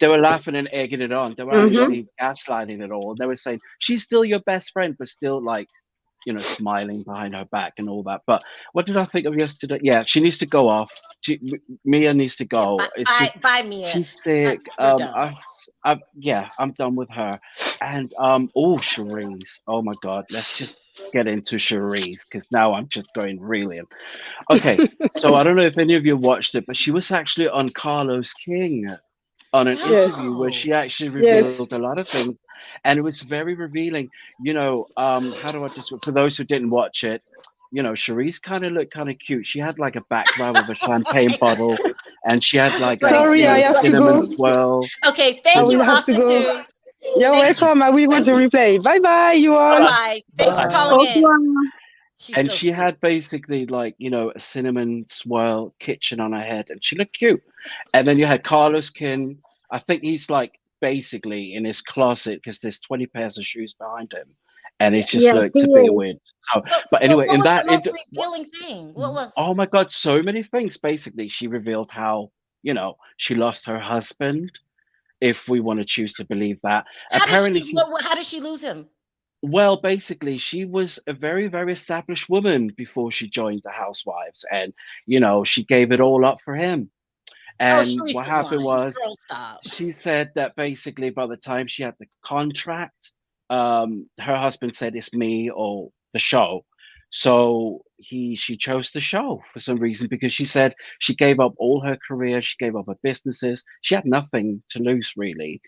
They were laughing and egging it on. They were actually gaslighting it all. They were saying, she's still your best friend, but still like, smiling behind her back and all that. But what did I think of yesterday? Yeah, she needs to go off. Mia needs to go. Bye, Mia. She's sick. You're done. I'm done with her. And Charisse. Oh my God, let's just get into Charisse because now I'm just going really. Okay, so I don't know if any of you watched it, but she was actually on Carlos King on an interview where she actually revealed a lot of things, and it was very revealing. How do I just, for those who didn't watch it, Charisse kind of looked kind of cute. She had like a background of a champagne bottle, and she had like Sorry, I have to cinnamon go. swirl. Okay, I thank you, will have to Austin. go. You're Thank welcome. I will watch the replay. Bye bye, you all. Bye. Thanks for calling in. She's And so she sweet. had basically like, a cinnamon swirl kitchen on her head, and she looked cute. And then you had Carlos Kin. I think he's like basically in his closet because there's 20 pairs of shoes behind him. And it just looks a bit weird. So, but anyway, what in was that, the most revealing thing? What was? oh my God, so many things. Basically, she revealed how, she lost her husband, if we want to choose to believe that. How Apparently, did she lose him? well, basically, she was a very, very established woman before she joined the Housewives, and she gave it all up for him. And Charisse what is happened lying. was, Girl, stop. she said that basically by the time she had the contract, her husband said it's me or the show. So she chose the show for some reason, because she said she gave up all her career, she gave up her businesses, she had nothing to lose really,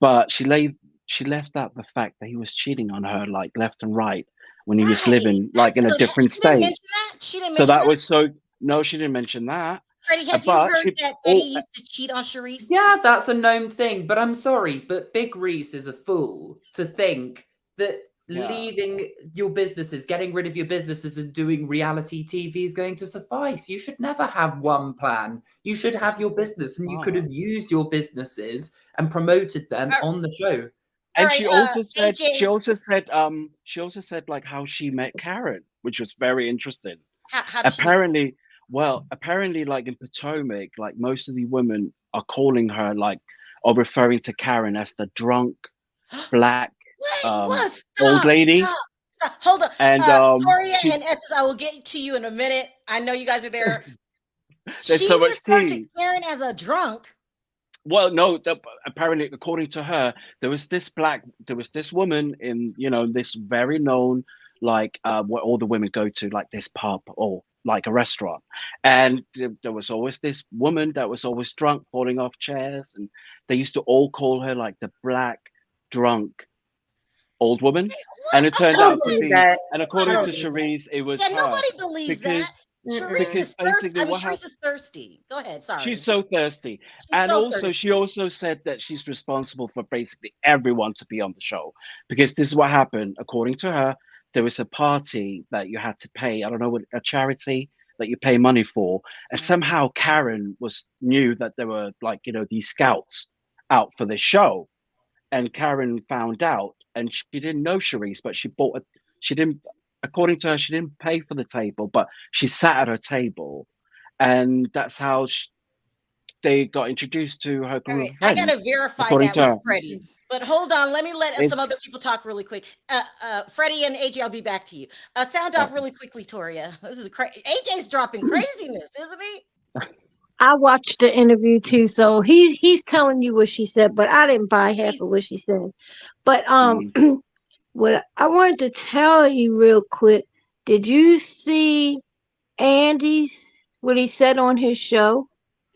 but she left out the fact that he was cheating on her like left and right when he was living like in a different She didn't state. mention that. She didn't So mention that was so no, she didn't mention that. Freddie, have you But heard that Eddie used to cheat on Charisse? Yeah, that's a known thing, but I'm sorry, but Big Reese is a fool to think that leaving your businesses, getting rid of your businesses and doing reality TV is going to suffice. You should never have one plan. You should have your business, and you could have used your businesses and promoted them on the show. And All she right, also said, AJ. she also said like how she met Karen, which was very interesting. How does she know? Apparently, like in Potomac, like most of the women are calling her like, or referring to Karen as the drunk black What? old Stop, lady. stop. Hold on. And Toria she, and Essence, I will get to you in a minute. I know you guys are there. there's She so much referred to tea. Karen as a drunk. Well, no, apparently, according to her, there was this woman in, this very known, like, where all the women go to, like this pub or like a restaurant. And there was always this woman that was always drunk, falling off chairs. And they used to all call her like the black drunk old woman. And it turned out to be, and according to Cherise, it was her. Nobody believes that. Cherise is thirsty. I mean, Cherise is thirsty. Go ahead. Sorry. She's so thirsty. She also said that she's responsible for basically everyone to be on the show, because this is what happened. According to her, there was a party that you had to pay. I don't know, what a charity that you pay money for. And somehow Karen knew that there were like, these scouts out for this show. And Karen found out, and she didn't know Cherise, but according to her, she didn't pay for the table, but she sat at her table, and that's how they got introduced to her group of friends. I gotta verify that with Freddie. But hold on, let me let some other people talk really quick. Freddie and AJ, I'll be back to you. Sound off really quickly, Toria. This is crazy. AJ's dropping craziness, isn't he? I watched the interview too, so he's telling you what she said, but I didn't buy half of what she said. But what I wanted to tell you real quick, did you see what he said on his show?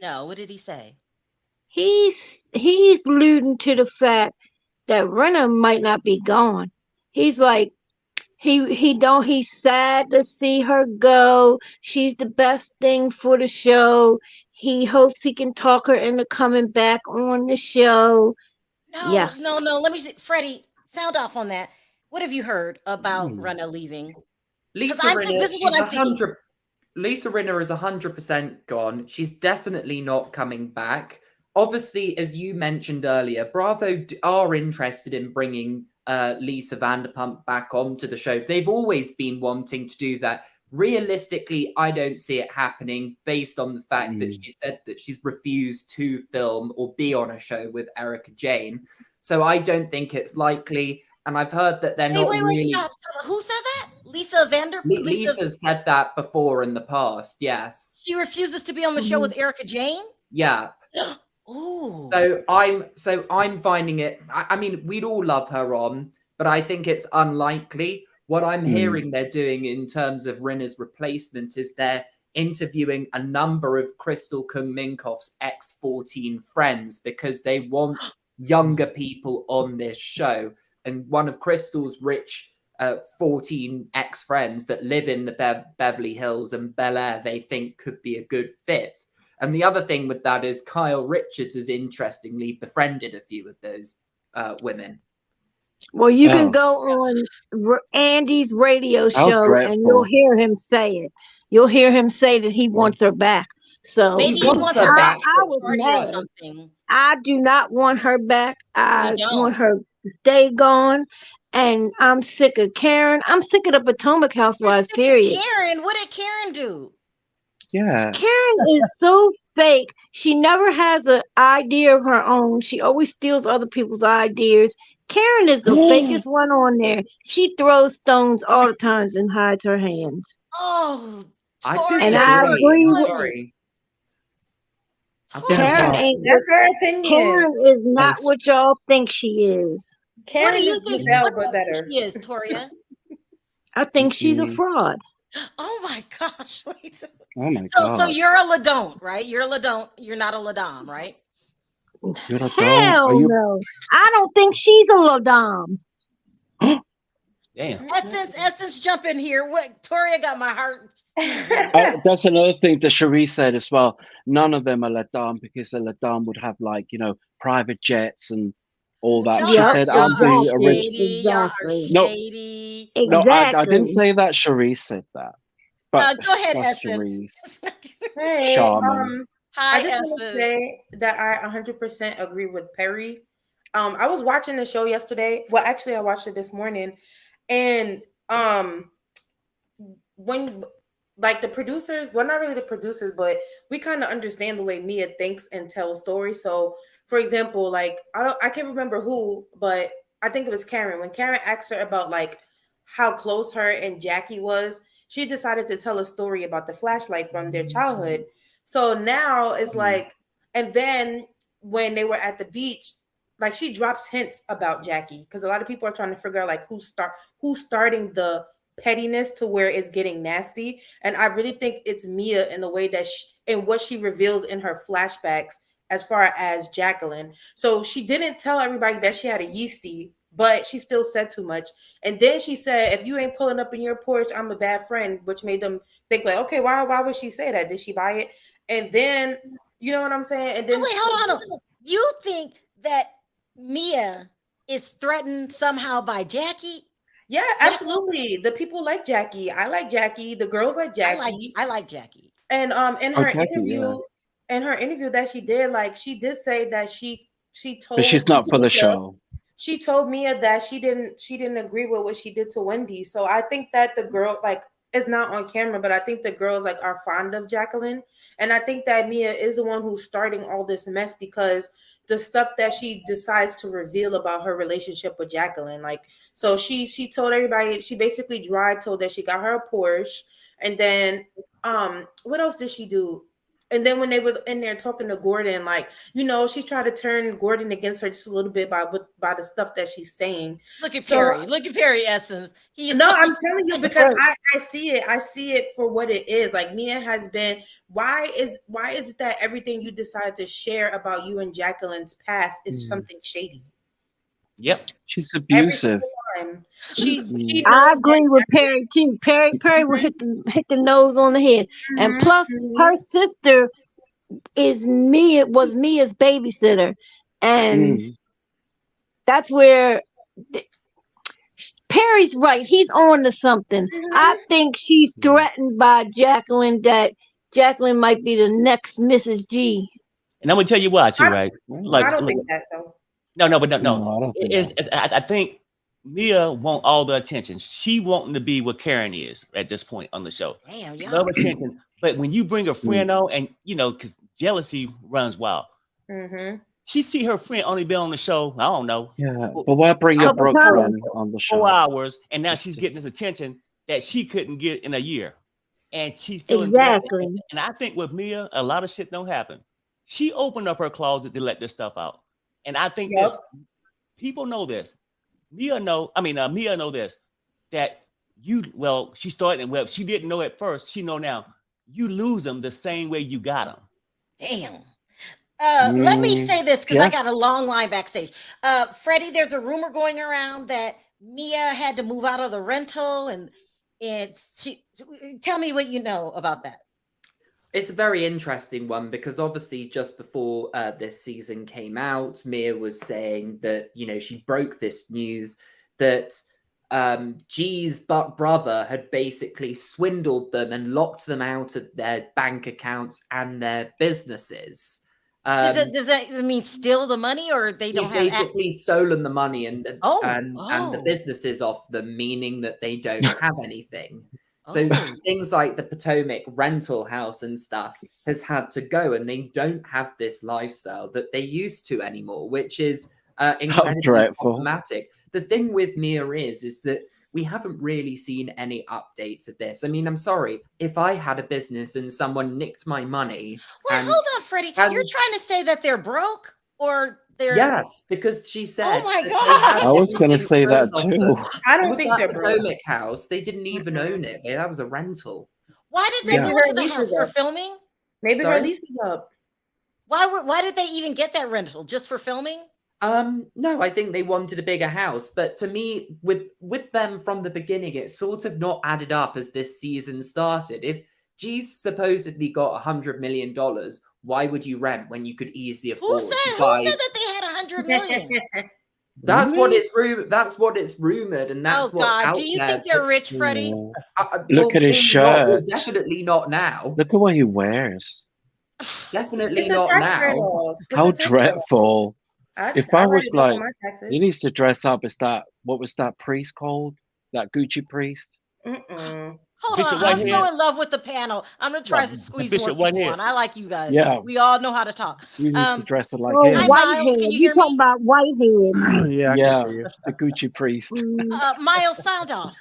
No, what did he say? He's alluding to the fact that Rinna might not be gone. He's like, he's sad to see her go. She's the best thing for the show. He hopes he can talk her into coming back on the show. No. Let me see. Freddie, sound off on that. What have you heard about Rinna leaving? Lisa Rinna is 100% gone. She's definitely not coming back. Obviously, as you mentioned earlier, Bravo are interested in bringing Lisa Vanderpump back onto the show. They've always been wanting to do that. Realistically, I don't see it happening based on the fact that she said that she's refused to film or be on a show with Erika Jayne. So I don't think it's likely. And I've heard that they're not really... Stop. Who said that? Lisa Vanderpump? Lisa's said that before in the past, yes. She refuses to be on the show with Erika Jayne? Yeah. Ooh. So I'm finding it... I mean, we'd all love her on, but I think it's unlikely. What I'm hearing they're doing in terms of Rinna's replacement is they're interviewing a number of Crystal Kung-Minkoff's ex-14 friends because they want younger people on this show. And one of Crystal's rich 14 ex-friends that live in the Beverly Hills and Bel Air, they think could be a good fit. And the other thing with that is Kyle Richards has interestingly befriended a few of those women. Well, you can go on Andy's radio show and you'll hear him say it. You'll hear him say that he wants her back. So maybe he wants her back. I do not want her back. I want her to stay gone. And I'm sick of Karen. I'm sick of the Potomac Housewives, period. Karen, what did Karen do? Yeah. Karen is so fake. She never has an idea of her own. She always steals other people's ideas. Karen is the fakest one on there. She throws stones all the times and hides her hands. Oh, I agree with Karen ain't. That's her opinion. Karen is not what y'all think she is. Karen, what do you think? She is, Toria? I think she's a fraud. Oh my gosh! Wait. Oh my god! So you're a LaDon't, right? You're a LaDon't. You're not a LaDom, right? Hell no! I don't think she's a LaDom. Damn. Essence, jump in here. What? Toria got my heart. That's another thing that Cherie said as well. None of them are LaDom because a LaDom would have private jets and all that. Y'all She Yep, said, y'all I'm are the exactly. original. shady. Y'all are Exactly. No, shady. no, I didn't Exactly. say that. Cherise said that. But Go ahead, that's Essence. Cherise. Hey, Charming. Hi, I just want to Essence. say that I 100% agree with Perry. I was watching the show yesterday. Well, actually, I watched it this morning, and when like the producers, well, not really the producers, but we kind of understand the way Mia thinks and tells stories. So, for example, like I can't remember who, but I think it was Karen. When Karen asked her about like how close her and Jackie was, she decided to tell a story about the flashlight from their childhood. So now it's like, and then when they were at the beach, like she drops hints about Jackie because a lot of people are trying to figure out like who's starting the pettiness to where it's getting nasty. And I really think it's Mia in the way that in what she reveals in her flashbacks as far as Jacqueline. So she didn't tell everybody that she had a yeasty, but she still said too much. And then she said, if you ain't pulling up in your porch, I'm a bad friend, which made them think like, okay, why would she say that? Did she buy it? And then, you know what I'm saying? And So then wait, hold on. You think that Mia is threatened somehow by Jackie? yeah, absolutely. The people like Jackie. I like Jackie. The girls like Jackie. I like Jackie. And in Oh, her Jackie, interview, yeah. that she did, like she did say that she But she's told not for the Mia, show. she told Mia that she didn't agree with what she did to Wendy. So I think that the girl, like, it's not on camera, but I think the girls like are fond of Jacqueline. And I think that Mia is the one who's starting all this mess because the stuff that she decides to reveal about her relationship with Jacqueline. Like, so she told everybody, she basically told that she got her a Porsche. And then what else did she do? And then when they were in there talking to Gordon, like, you know, she's trying to turn Gordon against her just a little bit by the stuff that she's saying. Look at So, Perry. Look at Perry, Essence. no, I'm telling you because I see it. I see it for what it is. Like Mia has been. Why is it that everything you decide to share about you and Jacqueline's past is something shady? Yep. She's Every abusive. single time. She I knows agree with Perry too. Perry will hit the nose on the head. And plus her sister was Mia's babysitter. And that's where Perry's right. He's on to something. I think she's threatened by Jacqueline that Jacqueline might be the next Mrs. G. And I'm gonna tell you why too, right? I don't think that though. No. No, I don't think I think Mia want all the attention. She wanting to be what Karen is at this point on the show. Damn, y'all. Love attention. But when you bring a friend on, and you know, because jealousy runs wild. She see her friend only been on the show, I don't know. Yeah, but why bring your broke friend on the show? 4 hours, and now she's getting this attention that she couldn't get in a year. And she's feeling Exactly. And I think with Mia, a lot of shit don't happen. She opened up her closet to let this stuff out. And I think this people know this. Mia know this. That she started, well, she didn't know at first. She know now. You lose them the same way you got them. Damn. Let me say this because I got a long line backstage. Freddie, there's a rumor going around that Mia had to move out of the rental, and tell me what you know about that. It's a very interesting one because obviously just before this season came out, Mia was saying that, you know, she broke this news that G's brother had basically swindled them and locked them out of their bank accounts and their businesses. Does that mean steal the money, or they don't have basically stolen the money and the businesses off them, meaning that they don't have anything. So things like the Potomac rental house and stuff has had to go, and they don't have this lifestyle that they used to anymore, which is incredibly problematic. The thing with Mia is that we haven't really seen any updates of this. I mean, I'm sorry, if I had a business and someone nicked my money. Wait, hold on, Freddie. You're trying to say that they're broke, or they're... Yes, because she said... Oh my God! I was going to say that too. I don't think they're broke. Potomac house, they didn't even own it. That was a rental. Why did they go to the house for filming? Maybe her lease is up. Why did they even get that rental? Just for filming? No, I think they wanted a bigger house. But to me, with them from the beginning, it's sort of not added up as this season started. If G's supposedly got $100 million, why would you rent when you could easily afford Who said that they had $100 million? That's what Really? it's rumored. That's what it's rumored, and that's Oh what's God, out do you there. think they're rich, Freddie? Oh, Well, look at his shirt. Definitely not now. Look at what he wears. Definitely It's a not tax now. write-off. It's How a tax write-off. dreadful. If I write was it off on like, my taxes. he needs to dress up as that, what was that priest called? That Gucci priest? Mm-mm. Hold Bishop on, I'm so Whitehead. in love with the panel. I'm gonna try Yeah, to squeeze Bishop more people Whitehead. on. I like you guys. Yeah, We all know how to talk. you need to dress it like Oh, Hi, him. Miles. Can Whitehead. you You hear talking me? about Whitehead? Yeah, I Yeah, can hear you. the Gucci priest. Miles, sound off.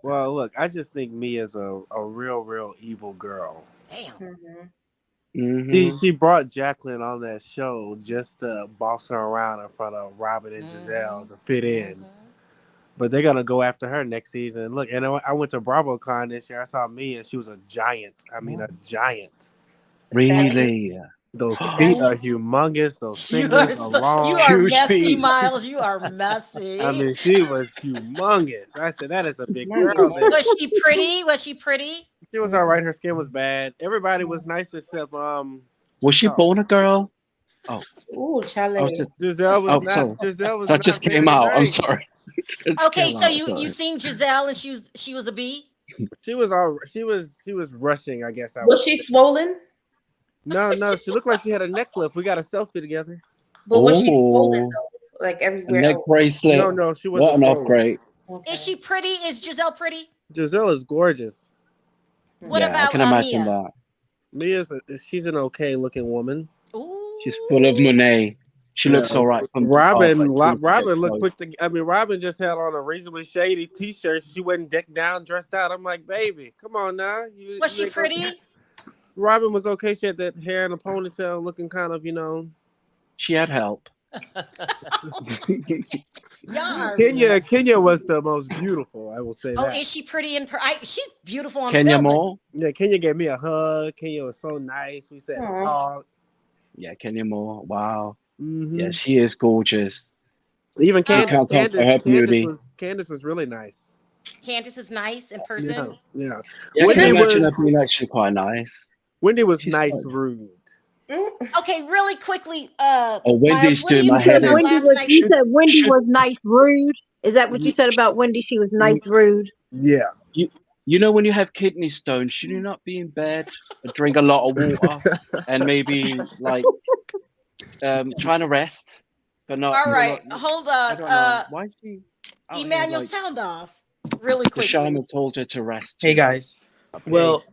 Well, look, I just think Mia's a real evil girl. Damn. Mm-hmm. She brought Jacqueline on that show just to boss her around in front of Robin and Giselle to fit in. But they're gonna go after her next season. Look, and I went to BravoCon this year. I saw Mia, and she was a giant. I mean, a giant. Really? Those feet are humongous. Those fingers are long. You are Huge messy, feet. Miles. You are messy. I mean, she was humongous. I said, that is a big girl. There. Was she pretty? Was she pretty? She was all right. Her skin was bad. Everybody was nice except Was she born a girl? Oh, Ooh, Charlie. I was just, Giselle was oh, not. sorry. Giselle was That not just very came out. I'm nice. sorry. Okay, so you seen Giselle and she was a bee? She was all. She was rushing. I guess. Was she swollen? No. She looked like she had a neck lift. We got a selfie together. But was she swollen though? Like A everywhere neck else? bracelet. No, she What wasn't. an swollen. upgrade. Okay. Is she pretty? Is Giselle pretty? Giselle is gorgeous. What Yeah, about I can imagine Mia? that. She's an okay looking woman. Ooh. She's full of money. She looks all right. Robin looked quick to. I mean, Robin just had on a reasonably shady T-shirt. She wasn't decked down, dressed out. I'm like, baby, come on now. Was she pretty? Robin was okay. She had that hair and a ponytail, looking kind of, She had help. Kenya was the most beautiful. I will say Oh, that. is she pretty in she's beautiful on Kenya film. Moore? Yeah, Kenya gave me a hug. Kenya was so nice. We sat and talked. Yeah, Kenya Moore. Wow. Mm-hmm. Yeah, she is gorgeous. Even You can't talk for her beauty. Candace was really nice. Candace is nice in person. Yeah. Yeah, I Wendy can imagine her was, being actually quite nice. Wendy was She's nice, quite- rude. Okay, really quickly. Oh, Miles, Wendy's what do doing you my think head about in. last night? You said Wendy should- was nice, rude. Is that what you said about Wendy? She was nice, rude. Yeah. You know, when you have kidney stones, should you not be in bed, drink a lot of water, and maybe like trying to rest, but not. All right, not, hold I on. don't know. Why is she? out here, Emmanuel, like, sound off. Really the quick. shaman told her to rest. Hey guys. Well,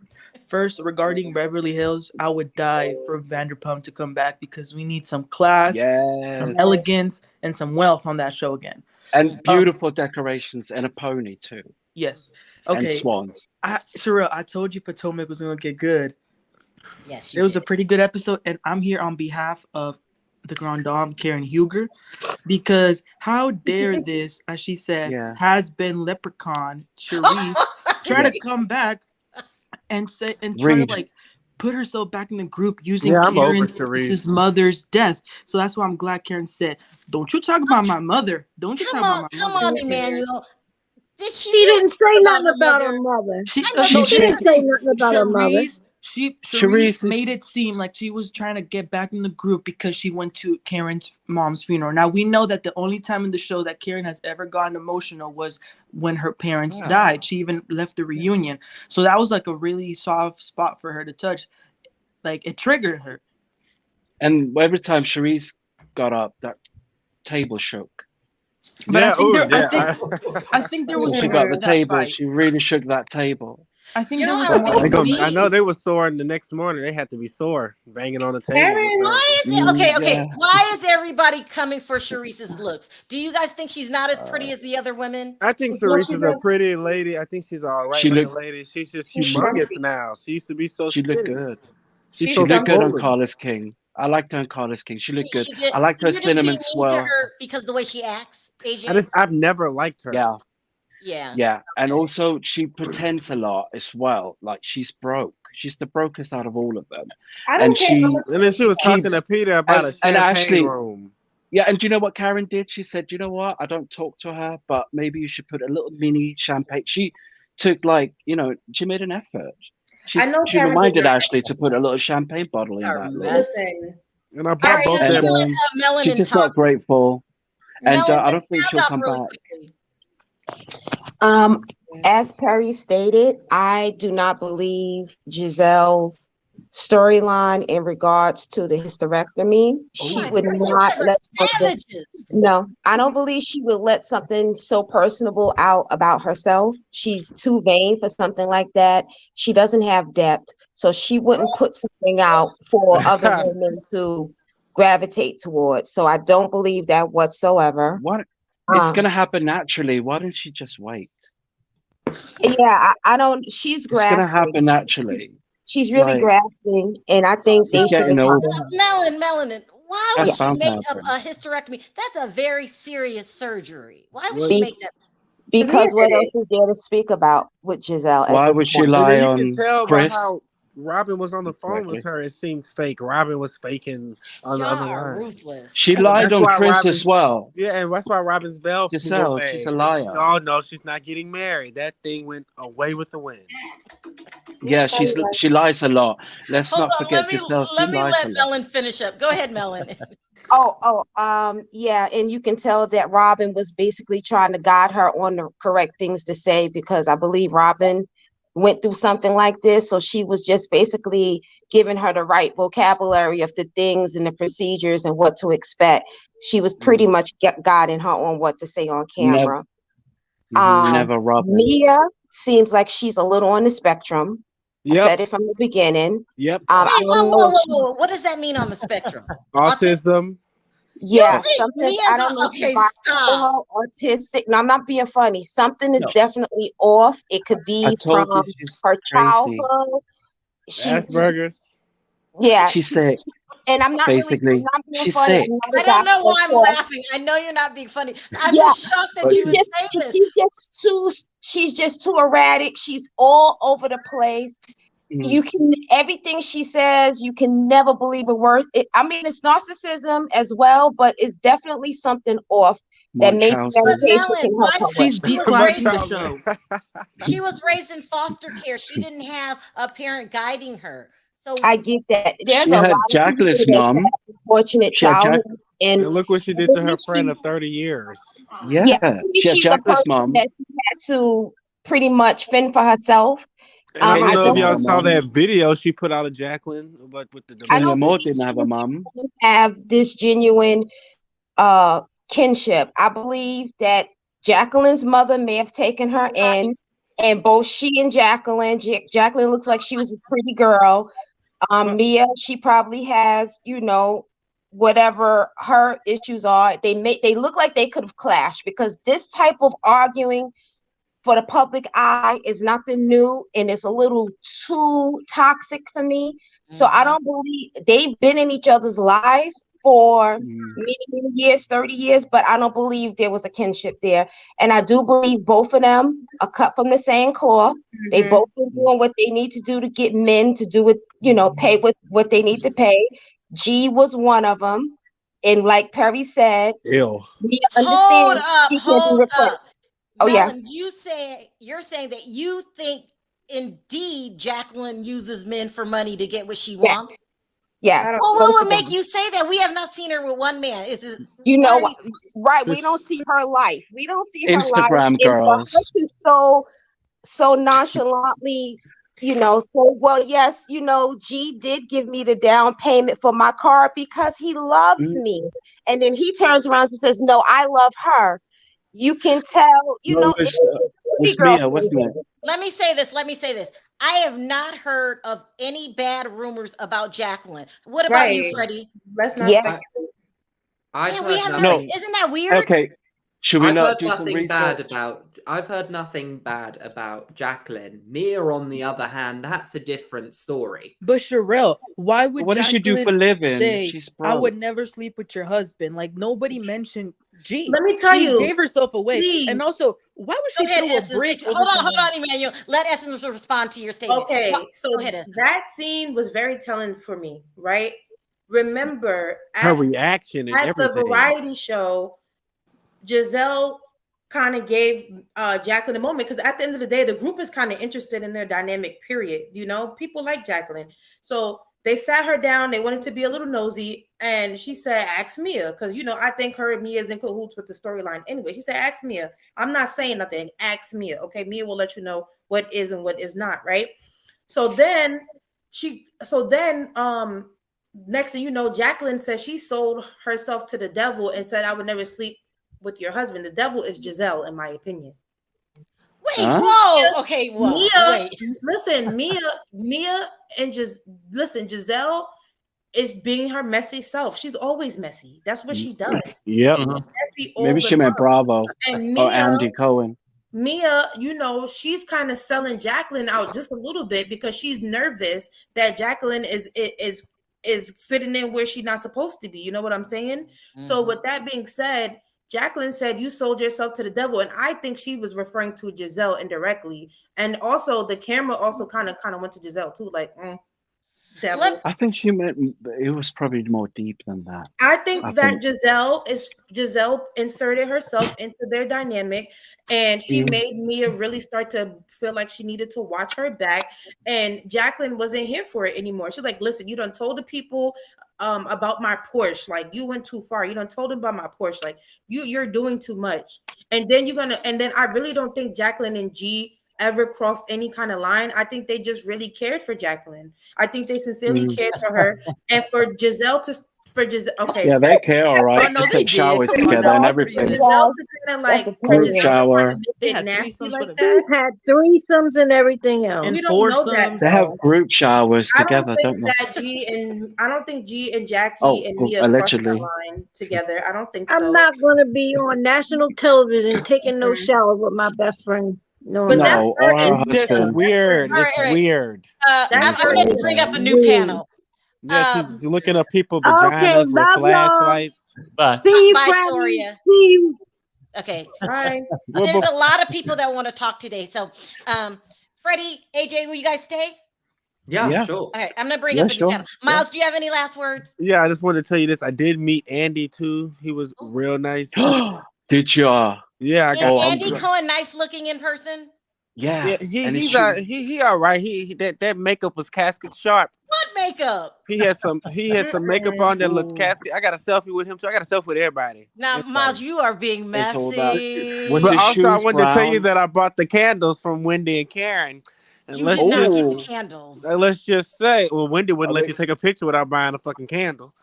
first regarding Beverly Hills, I would die for Vanderpump to come back because we need some class, some Yes. elegance, and some wealth on that show again. And beautiful decorations and a pony too. Yes. And Okay. swans. Sharrell, I told you Potomac was gonna get good. Yes, It was a pretty good episode, and I'm here on behalf of the Grand Dame, Karen Huger, because how dare this, as she said, has been leprechaun Cherise try to come back and say and try to like put herself back in the group using Karen's mother's death. So that's why I'm glad Karen said, "Don't you talk about my mother? Don't you talk about my mother?" Come on, Emmanuel. She didn't say nothing about her mother. She didn't say nothing about her mother. Cherise made it seem like she was trying to get back in the group because she went to Karen's mom's funeral. Now we know that the only time in the show that Karen has ever gotten emotional was when her parents died. She even left the reunion. So that was like a really soft spot for her to touch. Like it triggered her. And every time Cherise got up, that table shook. But I think there was she got the table. She really shook that table. I think I know they were sore, and the next morning they had to be sore, banging on the table. Why is it okay? Why is everybody coming for Cherise's looks? Do you guys think she's not as pretty as the other women? I think Cerise is a pretty lady. I think she's all right. Lady. She's just humongous now. She used to be so. She looked skinny. good. She looked good on Carlos King. I liked her on Carlos King. She looked good. I liked her cinnamon swirl. Because the way she acts, AJ. I've never liked her. Yeah. And also she pretends a lot as well. Like she's broke. She's the brokest out of all of them. And then she was talking to Peter about a champagne room. Yeah, and do you know what Karen did? She said, "You know what? I don't talk to her, but maybe you should put a little mini champagne." She took she made an effort. She reminded Ashley to put a little champagne bottle in that. Listen. And I bought both of them. She's just not grateful. And Melanie, I don't think sound she'll off come really back. quickly. As Perry stated, I do not believe Giselle's storyline in regards to the hysterectomy. She My would God, you not guys are let something. savages. No, I don't believe she would let something so personable out about herself. She's too vain for something like that. She doesn't have depth, so she wouldn't put something out for other women to gravitate towards. So I don't believe that whatsoever. What? It's Uh, gonna happen naturally. Why don't she just wait? yeah, I don't. She's It's gonna grasping. happen naturally. She's really Like, grasping, and I think they she's should getting older. Melanin, why would That's she bound to make happen. a hysterectomy? That's a very serious surgery. Why would What? she be, make that? because what else It is there to speak about with Giselle at Why this would she point? And then lie you can on tell by Chris? how Robin was on the phone with Exactly. her. It seemed fake. Robin was faking on the Y'all other are line. ruthless. She Oh, lied That's on why Chris as Robin's well. yeah, and that's why Robin's bell flew Giselle, she's away. a 'Cause we liar. all know she's not getting married. That thing went away with the wind. Yeah, she lies a lot. Let's hold not on, forget Giselle. She let me lies a let lot. Melon finish up. Go ahead, Melon. Yeah, and you can tell that Robin was basically trying to guide her on the correct things to say, because I believe Robin went through something like this, so she was just basically giving her the right vocabulary of the things and the procedures and what to expect. She was pretty much guiding her on what to say on camera. Never Robin. Mia seems like she's a little on the spectrum. I Yep. said it from the beginning. Yep. I Wait, don't know if she- whoa. What does that mean on the spectrum? Autism. Yeah, You think something. Mia's I don't know if okay, she's stop. bipolar, autistic. No, I'm not being funny. Something is No. definitely off. It could I be told from you she's her crazy. childhood. Asperger's. Yeah, She's sick. and I'm not Basically, I'm not being she's funny. sick. I'm not I a don't know doctor, why of I'm course. laughing. I know you're not being funny. I'm Yeah, just shocked that you would say this. she's just too erratic. She's all over the place. Mm. You can everything she says, you can never believe a word. I mean, it's narcissism as well, but it's definitely something off that maybe Munchausen. But medication can Melon, help her with. She's she was declassing raised, the show. she was raised in foster care. She didn't have a parent guiding her. So I get that. There's She a had lot of people Jacqueline's that mom. have unfortunate She had childhood, and And look what she did to her friend of 30 years. Yeah, I believe she had she's a Jacqueline's person mom. that she had to pretty much fend for herself. And I don't I know if don't y'all saw believe that video she put out of Jacqueline, but with the I Sonia don't Moore believe didn't have a she mom. have this genuine kinship. I believe that Jacqueline's mother may have taken her in, and both she and Jacqueline looks like she was a pretty girl. Mia, she probably has, whatever her issues are. They look like they could have clashed, because this type of arguing for the public eye is nothing new, and it's a little too toxic for me. So I don't believe they've been in each other's lives for many years, 30 years, but I don't believe there was a kinship there. And I do believe both of them are cut from the same cloth. They both been doing what they need to do to get men to do it, pay with what they need to pay. G was one of them. And like Perry said, Ew. we understand she can be replaced. Oh, yeah. Melon, you're saying that you think indeed Jacqueline uses men for money to get what she wants? Yes. Well, what would make you say that? We have not seen her with one man. Is this right? We don't see her life. We don't see her Instagram life. girls. And for her to so nonchalantly, yes, G did give me the down payment for my car because he loves me. And then he turns around and says, no, I love her. You can tell, it's Mia, wasn't it? Let me say this. I have not heard of any bad rumors about Jacqueline. What about you, Freddie? Let's not speculate. I've Yeah, heard we have not. nothing. Isn't that weird? Okay. Should we I've not heard do some nothing research? I've heard nothing bad about Jacqueline. Mia, on the other hand, that's a different story. But Sharrell, why would What does she do for living? say, She's I broke. would never sleep with your husband? Like, nobody mentioned G. Let me tell she you, gave herself away. please. And also, why would she Go ahead, throw a Essence. brick? Hold on, Emmanuel. Let Essence respond to your statement. Okay, so go ahead, Essence. that scene was very telling for me, right? Remember, Her reaction and at the everything. variety show, Giselle kind of gave Jacqueline a moment, because at the end of the day, the group is kind of interested in their dynamic, period. People like Jacqueline. So they sat her down. They wanted to be a little nosy, and she said, "Ask Mia," because I think her and Mia's in cahoots with the storyline. Anyway, she said, "Ask Mia." I'm not saying nothing. Ask Mia, okay? Mia will let you know what is and what is not, right? So then next thing you know, Jacqueline says she sold herself to the devil and said, "I would never sleep with your husband." The devil is Giselle, in my opinion. Wait, whoa. Okay, whoa. Mia, listen, Mia and Giselle is being her messy self. She's always messy. That's what she does. Yep. Messy all Maybe the she meant time. Bravo And or Andy Cohen. Mia, she's kind of selling Jacqueline out just a little bit because she's nervous that Jacqueline is fitting in where she's not supposed to be. You know what I'm saying? Mm-hmm. So with that being said, Jacqueline said you sold yourself to the devil, and I think she was referring to Giselle indirectly, and also the camera also kind of went to Giselle too, like devil. I think she meant it was probably more deep than that. I think Giselle inserted herself into their dynamic, and she made Mia really start to feel like she needed to watch her back, and Jacqueline wasn't here for it anymore. She's like, "Listen, you done told the people about my Porsche, like you went too far. You done told them about my Porsche, like you're doing too much." And then I really don't think Jacqueline and G ever crossed any kind of line. I think they just really cared for Jacqueline. I think they sincerely cared for her, and for Giselle. Okay, yeah, they care, all right. They take showers together and everything. Giselle to kind of like group shower. They had nasty like that. Had threesomes and everything else. And we don't know that. They have group showers together, don't they? I don't think G and Jackie and Mia allegedly crossed the line together. I don't think so. I'm not going to be on national television taking no shower with my best friend. No, but that's just weird. It's weird. I'm going to bring up a new panel. Yeah, she's looking up people's vaginas with flashlights. Bye, Toria. Okay. Bye. There's a lot of people that want to talk today. So, Freddie, AJ, will you guys stay? Yeah, sure. All right, I'm going to bring up a new panel. Miles, do you have any last words? Yeah, I just wanted to tell you this. I did meet Andy, too. He was real nice. Did you? Yeah. Is Andy Cohen nice looking in person? Yeah. He all right. That makeup was casket sharp. What makeup? He had some makeup on that looked casket. I got a selfie with him too. I got a selfie with everybody. Now, Miles, you are being messy. But also, I wanted to tell you that I bought the candles from Wendy and Karen. And let's did not get the candles. Let's just say, well, Wendy wouldn't let you take a picture without buying a fucking candle.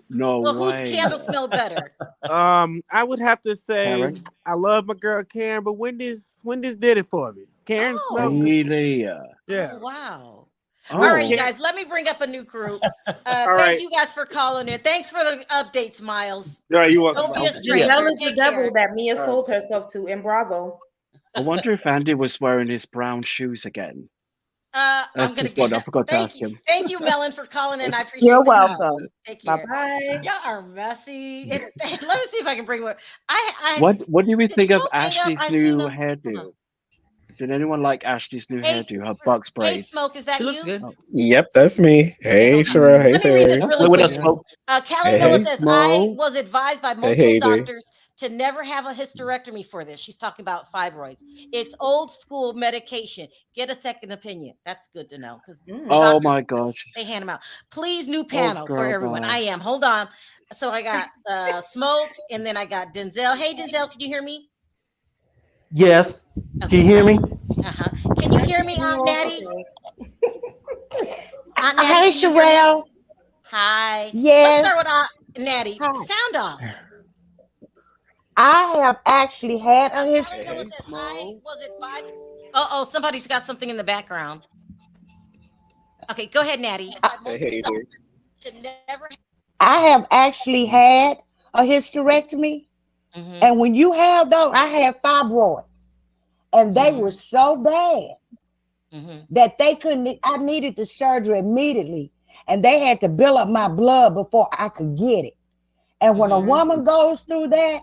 No way. Whose candle smell better? I would have to say Karen. I love my girl Karen, but Wendy's did it for me. Karen smelled good. Yeah. Oh, wow. All right, you guys, let me bring up a new crew. Thank you guys for calling in. Thanks for the updates, Miles. Yeah, you welcome. Don't be a stranger. That was the devil that Mia sold herself to in Bravo. I wonder if Andy was wearing his brown shoes again. I'm gonna get. I forgot to ask him. Thank you, Melon, for calling in. I appreciate it. You're welcome. Take care. Bye-bye. Y'all are messy. Let me see if I can bring one. What do you think of Ashley's new hairdo? Did anyone like Ashley's new hairdo? Her Bucks braids. Hey, Smoke, is that you? Good. Yep, that's me. Hey, Sharrell. Hey, Perry. Callie Miller says, I was advised by multiple doctors to never have a hysterectomy for this. She's talking about fibroids. It's old school medication. Get a second opinion. That's good to know. Because oh my gosh, they hand them out. Please, new panel for everyone. I am. Hold on. So I got Smoke, and then I got Denzel. Hey, Denzel, can you hear me? Yes. Okay. Can you hear me? Can you hear me, Aunt Natty? Aunt Natty, hi, Sharrell. Hi. Yes. Let's start with Aunt Natty. Hi. Sound off. I have actually had a history. Somebody's got something in the background. Okay, go ahead, Natty. I have actually had a hysterectomy. Mm-hmm. And when you have those, I had fibroids. And they were so bad that they couldn't, I needed the surgery immediately. And they had to build up my blood before I could get it. And when a woman goes through that,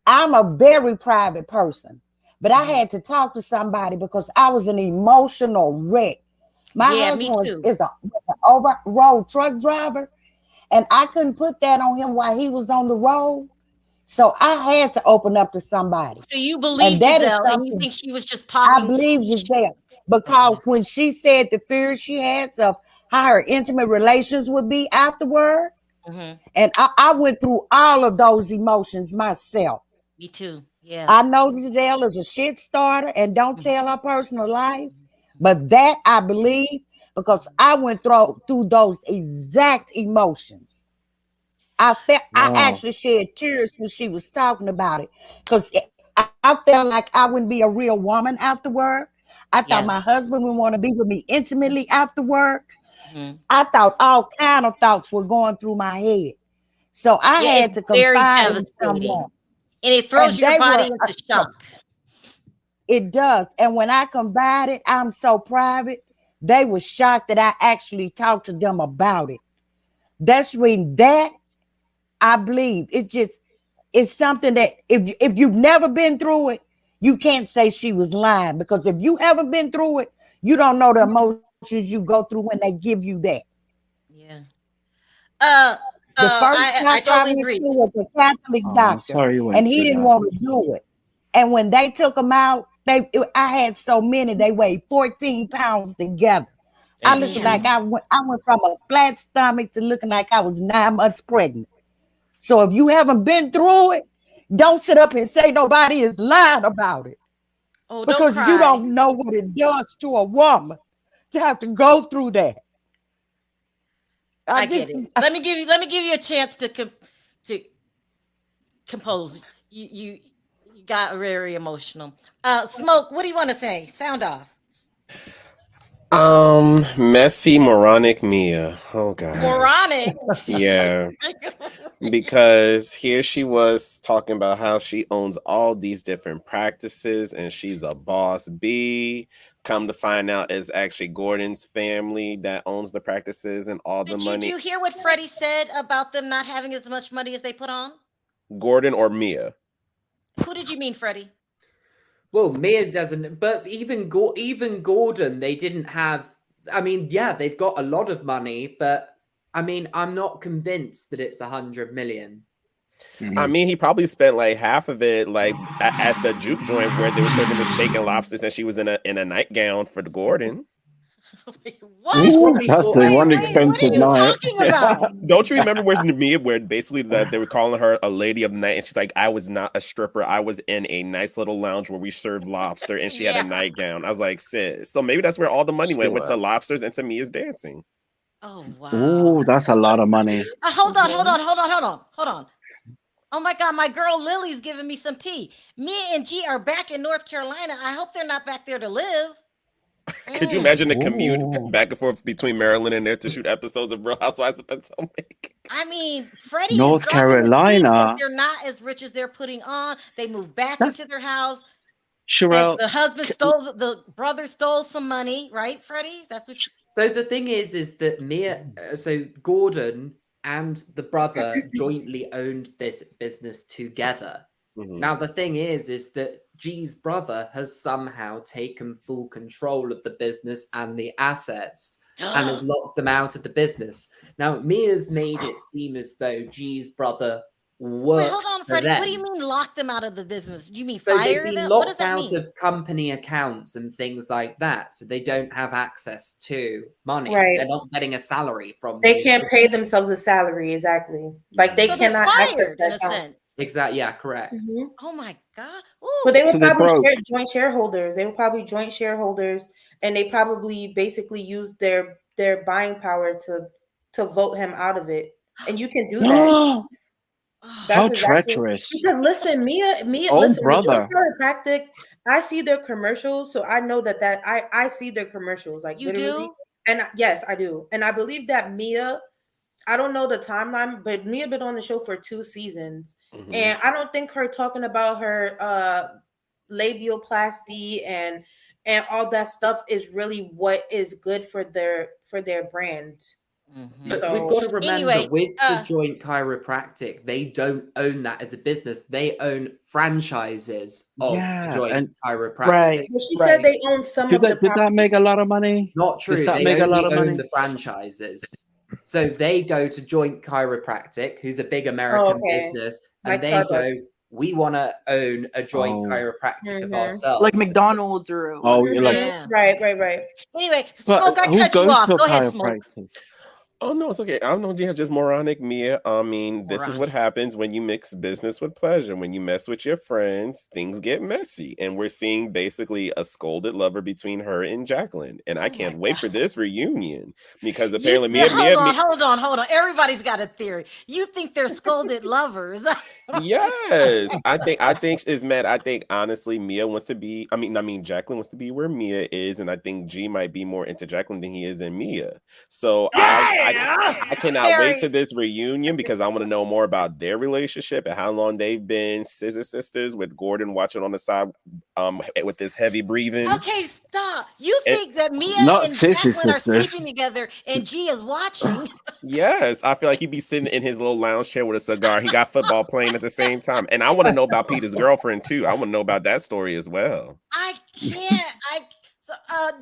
I'm a very private person, but I had to talk to somebody because I was an emotional wreck. My husband is an over-road truck driver, and I couldn't put that on him while he was on the road. So I had to open up to somebody. So you believe Giselle, and you think she was just talking? I believe Giselle because when she said the fear she had of how her intimate relations would be afterward. Mm-hmm. And I went through all of those emotions myself. Me too. Yeah. I know Giselle is a shit starter and don't tell her personal life, but that I believe because I went through those exact emotions. I actually shed tears when she was talking about it because I felt like I wouldn't be a real woman afterward. I thought my husband would want to be with me intimately afterward. Mm-hmm. I thought all kind of thoughts were going through my head. So I had to confide in someone. And it throws your body into shock. It does. And when I confided, I'm so private, they were shocked that I actually talked to them about it. That's when that, I believe, it's something that if you've never been through it, you can't say she was lying. Because if you haven't been through it, you don't know the emotions you go through when they give you that. Yeah. The first I totally went agree. to was a Catholic doctor, and he didn't want to do it. And when they took him out, I had so many, they weighed 14 pounds together. I looked like I went from a flat stomach to looking like I was 9 months pregnant. So if you haven't been through it, don't sit up and say nobody is lying about it. Oh, because don't you cry. don't know what it does to a woman to have to go through that. I get it. Let me give you a chance to compose. You got very emotional. Smoke, what do you want to say? Sound off. Messy moronic Mia. Oh god. Moronic. Yeah. Because here she was talking about how she owns all these different practices and she's a boss bee. Come to find out, it's actually Gordon's family that owns the practices and all the money. Did you hear what Freddie said about them not having as much money as they put on? Gordon or Mia? Who did you mean, Freddie? Well, Mia doesn't, but even Gordon, they didn't have. I mean, yeah, they've got a lot of money, but I mean, I'm not convinced that it's 100 million. I mean, he probably spent like half of it, like at the juke joint where they were serving the steak and lobsters, and she was in a nightgown for the Gordon. What? Ooh, that's one expensive night. Don't you remember where basically that they were calling her a lady of the night, and she's like, "I was not a stripper. I was in a nice little lounge where we served lobster, and she had a nightgown." I was like, "Sis." So maybe that's where all the money went to lobsters and to Mia's dancing. Oh wow! Ooh, that's a lot of money. Hold on. Oh my God, my girl Lily's giving me some tea. Mia and G are back in North Carolina. I hope they're not back there to live. Could you imagine the commute back and forth between Maryland and there to shoot episodes of Real Housewives of Potomac? I mean, Freddie North Carolina. they're not as rich as they're putting on. They moved back into their house. Sharrell, the husband stole the brother stole some money, right, Freddie? That's what. So the thing is that Mia, so Gordon and the brother jointly owned this business together. Now the thing is that G's brother has somehow taken full control of the business and the assets and has locked them out of the business. Now Mia's made it seem as though G's brother worked. Wait, hold on, Freddie. What do you mean lock them out of the business? Do you mean so fire they've been them? What does locked that out mean? of company accounts and things like that, so they don't have access to money. Right. They're not getting a salary from. They can't pay themselves a salary, exactly. Like they cannot fired in a access sense. Exactly. Yeah. Correct. Oh my God. But they were So they're probably broke. joint shareholders. They were probably joint shareholders, and they probably basically used their buying power to vote him out of it. And you can do that. How treacherous. Because listen, Mia, Oh, listen, the brother. joint chiropractic, I see their commercials, so I know that I see their commercials. Like You literally, do? and yes, I do. And I believe that Mia, I don't know the timeline, but Mia been on the show for 2 seasons. And I don't think her talking about her labioplasty and all that stuff is really what is good for their brand. But So, we've got to remember, anyway, with the joint chiropractic, they don't own that as a business. They own franchises of joint chiropractic. Right. But she said they own some Did of the that make a lot of money? Not true. Does that They make a only lot of own money? the franchises. So they go to Joint Chiropractic, who's a big American business, and Like they Starbucks. go we want to own a joint chiropractic of ourselves. Like McDonald's or right. Anyway, But Smoke, I who cut you goes off. to a Go ahead, Smoke. chiropractor? Oh no, it's okay. I don't know, yeah, just moronic Mia. I mean, this is what happens when you mix business with pleasure. When you mess with your friends, things get messy. And we're seeing basically a scolded lover between her and Jacqueline. And I can't wait for this reunion because apparently Hold on. Everybody's got a theory. You think they're scolded lovers? Yes, I think it's mad. I think honestly, Mia wants to be. I mean, Jacqueline wants to be where Mia is, and I think G might be more into Jacqueline than he is in Mia. So I cannot wait to this reunion because I want to know more about their relationship and how long they've been scissor sisters with Gordon watching on the side, with this heavy breathing. Okay, stop. You think that Mia Not and sister Jacqueline are sisters. sleeping together and G is watching? Yes, I feel like he'd be sitting in his little lounge chair with a cigar. He got football playing at the same time. And I want to know about Peter's girlfriend too. I want to know about that story as well. I can't.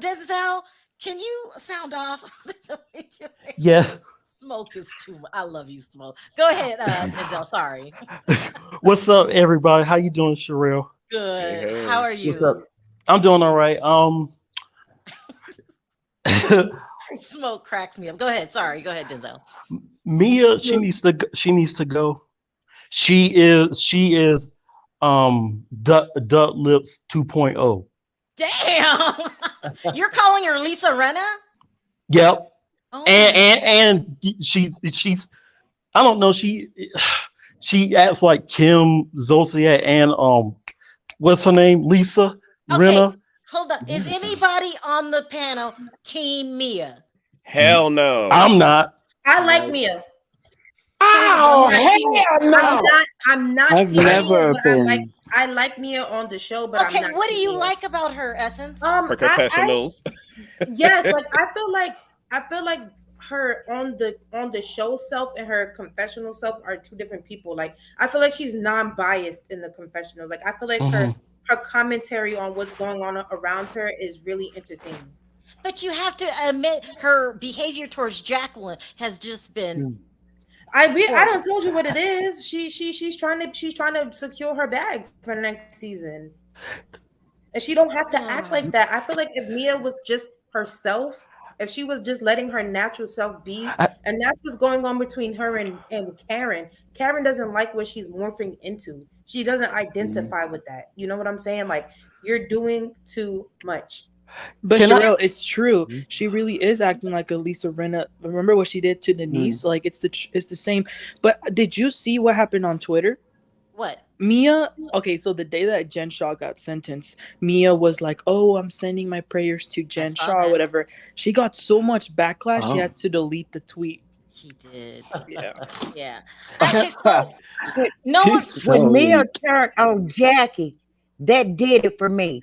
Denzel, can you sound off? Yeah. Smoke is too much. I love you, Smoke. Go ahead, Denzel. Sorry. What's up, everybody? How you doing, Sharrell? Good. Hey. How are you? What's up? I'm doing all right. Smoke cracks me up. Go ahead. Sorry. Go ahead, Denzel. Mia, she needs to go. She is Duck Lips 2.0. Damn. You're calling her Lisa Rinna? Yep. Oh. And she's I don't know, she acts like Kim Zolciak and what's her name? Lisa Rinna. Hold up. Is anybody on the panel Team Mia? Hell no. I'm not. I like Mia. Oh, hell no. I'm not I've Team never Mia, been. I like Mia on the show, but Okay, I'm not what do Team you Mia. like about her, Essence? Her confessionals. Yes, like I feel like her on the show self and her confessional self are two different people. Like I feel like she's non-biased in the confessional. Like I feel like her commentary on what's going on around her is really entertaining. But you have to admit her behavior towards Jacqueline has just been I don't told you what it is. She's trying to secure her bag for the next season. And she don't have to act like that. I feel like if Mia was just herself, if she was just letting her natural self be, and that's what's going on between her and Karen. Karen doesn't like what she's morphing into. She doesn't identify with that. You know what I'm saying? Like, you're doing too much. But Sharrell, it's true. She really is acting like a Lisa Rinna. Remember what she did to Denise? Like it's the same. But did you see what happened on Twitter? What? Mia, okay, so the day that Jen Shaw got sentenced, Mia was like, "Oh, I'm sending my prayers to Jen Shaw," or whatever. She got so much backlash, she had to delete the tweet. She did. Yeah. Yeah. Okay, so no one when Mia turned on Jackie, that did it for me.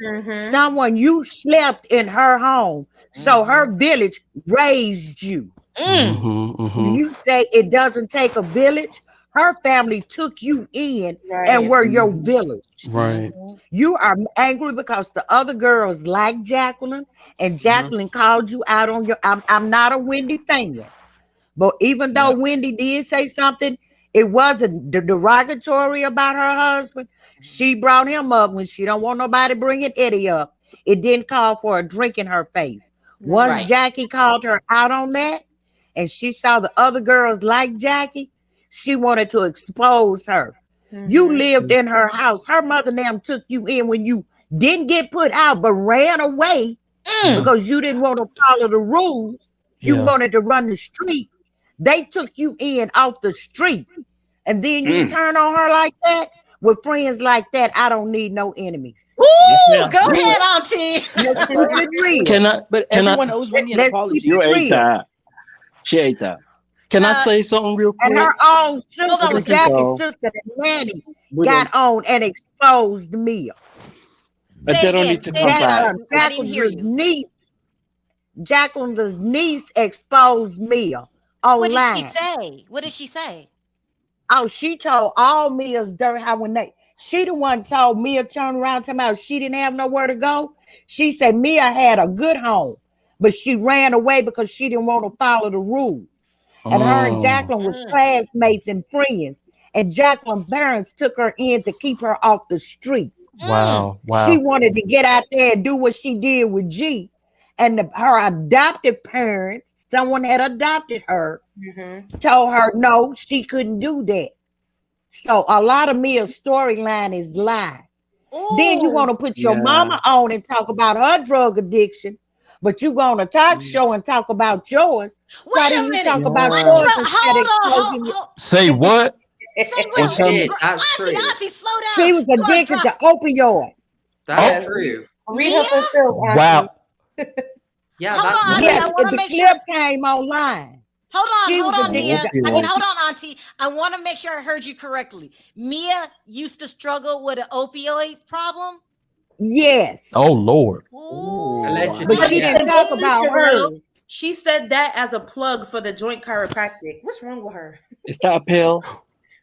Someone you slept in her home, so her village raised you. When you say it doesn't take a village, her family took you in and were your village. Right. You are angry because the other girls like Jacqueline, and Jacqueline called you out on your. I'm not a Wendy fan, but even though Wendy did say something, it wasn't derogatory about her husband. She brought him up when she don't want nobody bringing Eddie up. It didn't call for a drink in her face. Once Jackie called her out on that, and she saw the other girls like Jackie, she wanted to expose her. You lived in her house. Her mother and them took you in when you didn't get put out, but ran away because you didn't want to follow the rules. You wanted to run the street. They took you in off the street. And then you turn on her like that? With friends like that, I don't need no enemies. Woo! Go ahead, Auntie. Let's keep it real. But everyone owes Wendy an apology. You ate that. She ate that. Can I say something real quick? And her own sister, Jackie's sister, Nanny, got on and exposed Mia. But they don't need to come back. Jacqueline's niece exposed Mia online. What did she say? What did she say? Oh, she told all Mia's dirt how she the one told Mia turned around talking about she didn't have nowhere to go. She said Mia had a good home, but she ran away because she didn't want to follow the rules. And her and Jacqueline was classmates and friends. and Jacqueline's parents took her in to keep her off the street. Wow. She Wow. wanted to get out there and do what she did with G. And her adopted parents, someone had adopted her, told her no, she couldn't do that. So a lot of Mia's storyline is lies. Then you want to put your mama on and talk about her drug addiction, but you go on a talk show and talk about yours. Why didn't you talk about yours instead of exposing your- Say what? That's true. Auntie, slow down. She was addicted to opioid. That's true. Read her for Phil, Auntie. Wow. Yeah, Hold that's on, Auntie, Yes, I want to the make clip sure. came online. Hold She on, was Mia. addicted. Hold on, Auntie. I want to make sure I heard you correctly. Mia used to struggle with an opioid problem. Yes. Oh Lord. allegedly. But she didn't talk about Sharrell, hers. She said that as a plug for the joint chiropractic. What's wrong with her? Is that a pill?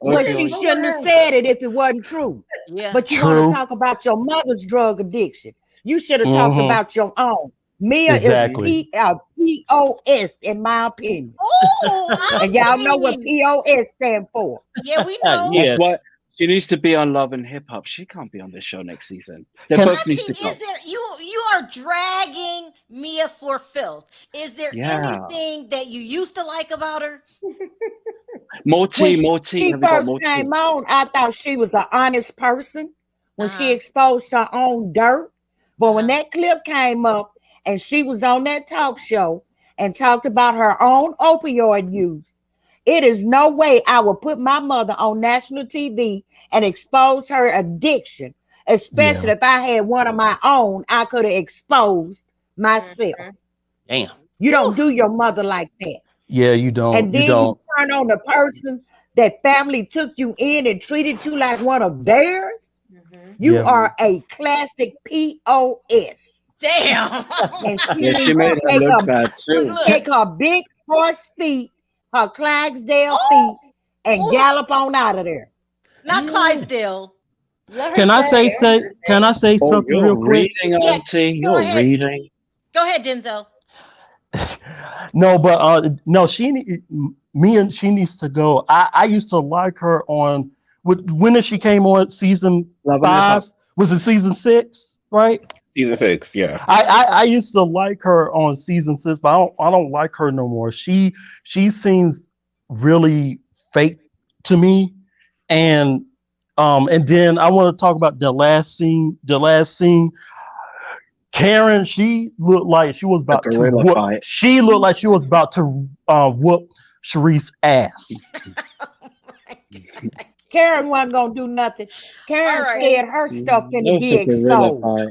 Well, she shouldn't have said it if it wasn't true. Yeah. But you want True. to talk about your mother's drug addiction. You should have talked Mhm. about your own. Mia Exactly. is POS, in my opinion. Oh, And y'all know what POS stand for. Yeah, we know. That's why she needs to be on Love and Hip Hop. She can't be on this show next season. They Can- both need Auntie, to go. is there you are dragging Mia for filth? Is there Yeah. anything that you used to like about her? More tea, When more tea. she Have we got first more tea? came on, I thought she was an honest person when she exposed her own dirt. But when that clip came up and she was on that talk show and talked about her own opioid use, it is no way I would put my mother on national TV and expose her addiction, especially if I had one of my own. I could have exposed myself. Damn. You don't do your mother like that. Yeah, you don't. And then you turn on the person that family took you in and treated you like one of theirs. You Yeah. are a classic POS. Damn. And she Yeah, needs she to made her look bad too. take her big horse feet, her Clydesdale feet, and gallop on out of there. Not Clydesdale. Can I say Oh, something you're real quick? reading, Auntie. go You're ahead. reading. Go ahead, Denzel. No, but no, she needs to go. I used to like her on when did she came on season Love and Hip Hop. 5? Was it season 6? Right? Season 6, yeah. I used to like her on season 6, but I don't like her no more. She seems really fake to me, and then I want to talk about the last scene. Karen, she looked like she was about to gorilla whoop. fight. She looked like she was about to whoop Sharice's ass. Karen wasn't gonna do nothing. Karen scared her stuff No to be gorilla exposed. fight.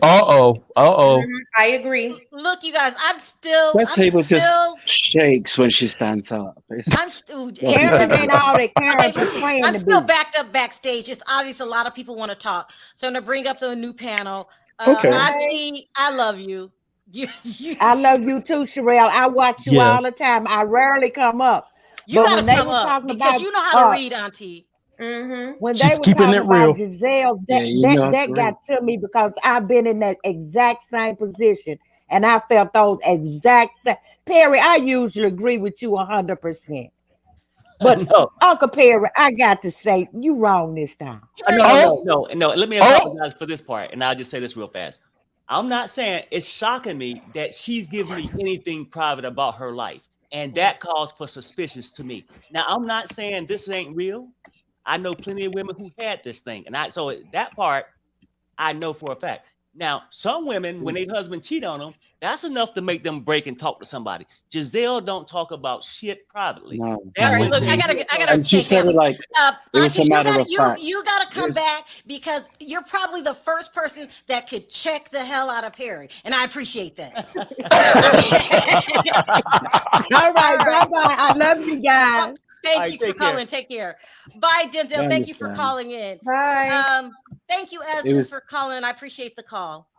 Uh-oh. I agree. Look, you guys, That table just still shakes when she stands up. I'm still Karen ain't all that Karen portraying I'm to still be. backed up backstage. It's obvious a lot of people want to talk. So I'm gonna bring up the new panel. Okay. Auntie, I love you. You I love you too, Sharrell. I watch you all the time. I rarely come up. You But gotta when they come were up talking because about you know how to read, Auntie. when She's they were keeping talking it real. about Giselle, Yeah, you know how that to got to me because I've been in that exact same position and I felt those exact same. Perry, I usually agree with you 100%. But No. Uncle Perry, I got to say, you wrong this time. No. Let me apologize for this part, and I'll just say this real fast. I'm not saying it's shocking me that she's giving me anything private about her life, and that calls for suspicious to me. Now, I'm not saying this ain't real. I know plenty of women who had this thing, and so that part I know for a fact. Now, some women, when their husband cheat on them, that's enough to make them break and talk to somebody. Giselle don't talk about shit privately. No. All right, look, I gotta And she take said down it like it was Auntie, a matter of fact. you gotta come Yes. back because you're probably the first person that could check the hell out of Perry, and I appreciate that. All right, bye-bye. I love you guys. Thank you for calling. Take care. Bye, Denzel. I Thank you for understand. calling in. Bye. Thank you, It Essence, was- for calling. I appreciate the call.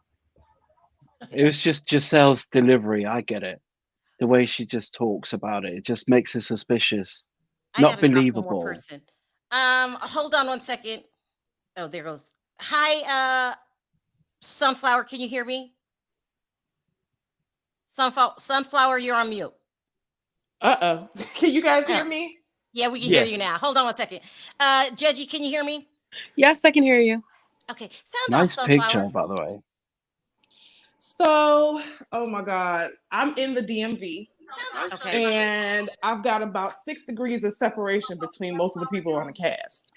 It was just Giselle's delivery. I get it. The way she just talks about it just makes her suspicious. I Not gotta talk to one more believable. person. Hold on one second. Oh, there goes. Hi, Sunflower. Can you hear me? Sunflower, you're on mute. Can you guys hear me? Yeah, we can hear Yes. you now. Hold on 1 second. Judgy, can you hear me? Yes, I can hear you. Okay, sound Nice off, picture, Sunflower. by the way. So, oh my God, I'm in the DMV. Okay. And I've got about 6 degrees of separation between most of the people on the cast.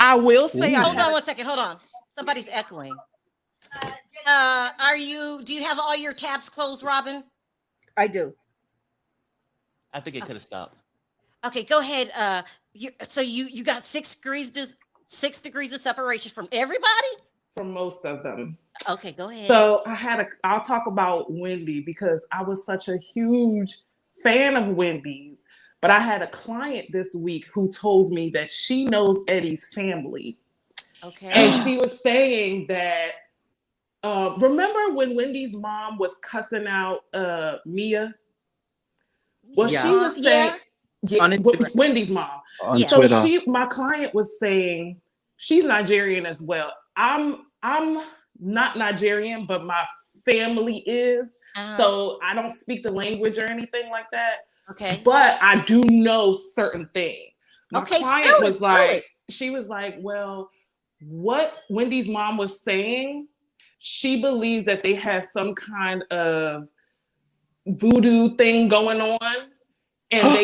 I will say, Hold on 1 second. Hold on. Somebody's echoing. Do you have all your tabs closed, Robin? I do. I think it could have stopped. Okay, go ahead. You got 6 degrees of separation from everybody? From most of them. Okay, go ahead. So I'll talk about Wendy because I was such a huge fan of Wendy's, but I had a client this week who told me that she knows Eddie's family. Okay. And she was saying that, remember when Wendy's mom was cussing out Mia? Well, she was saying, Wendy's mom. On So Twitter. my client was saying, she's Nigerian as well. I'm not Nigerian, but my family is. So I don't speak the language or anything like that. Okay. But I do know certain things. My client was like, she was like, well, what Wendy's mom was saying, she believes that they have some kind of voodoo thing going on. And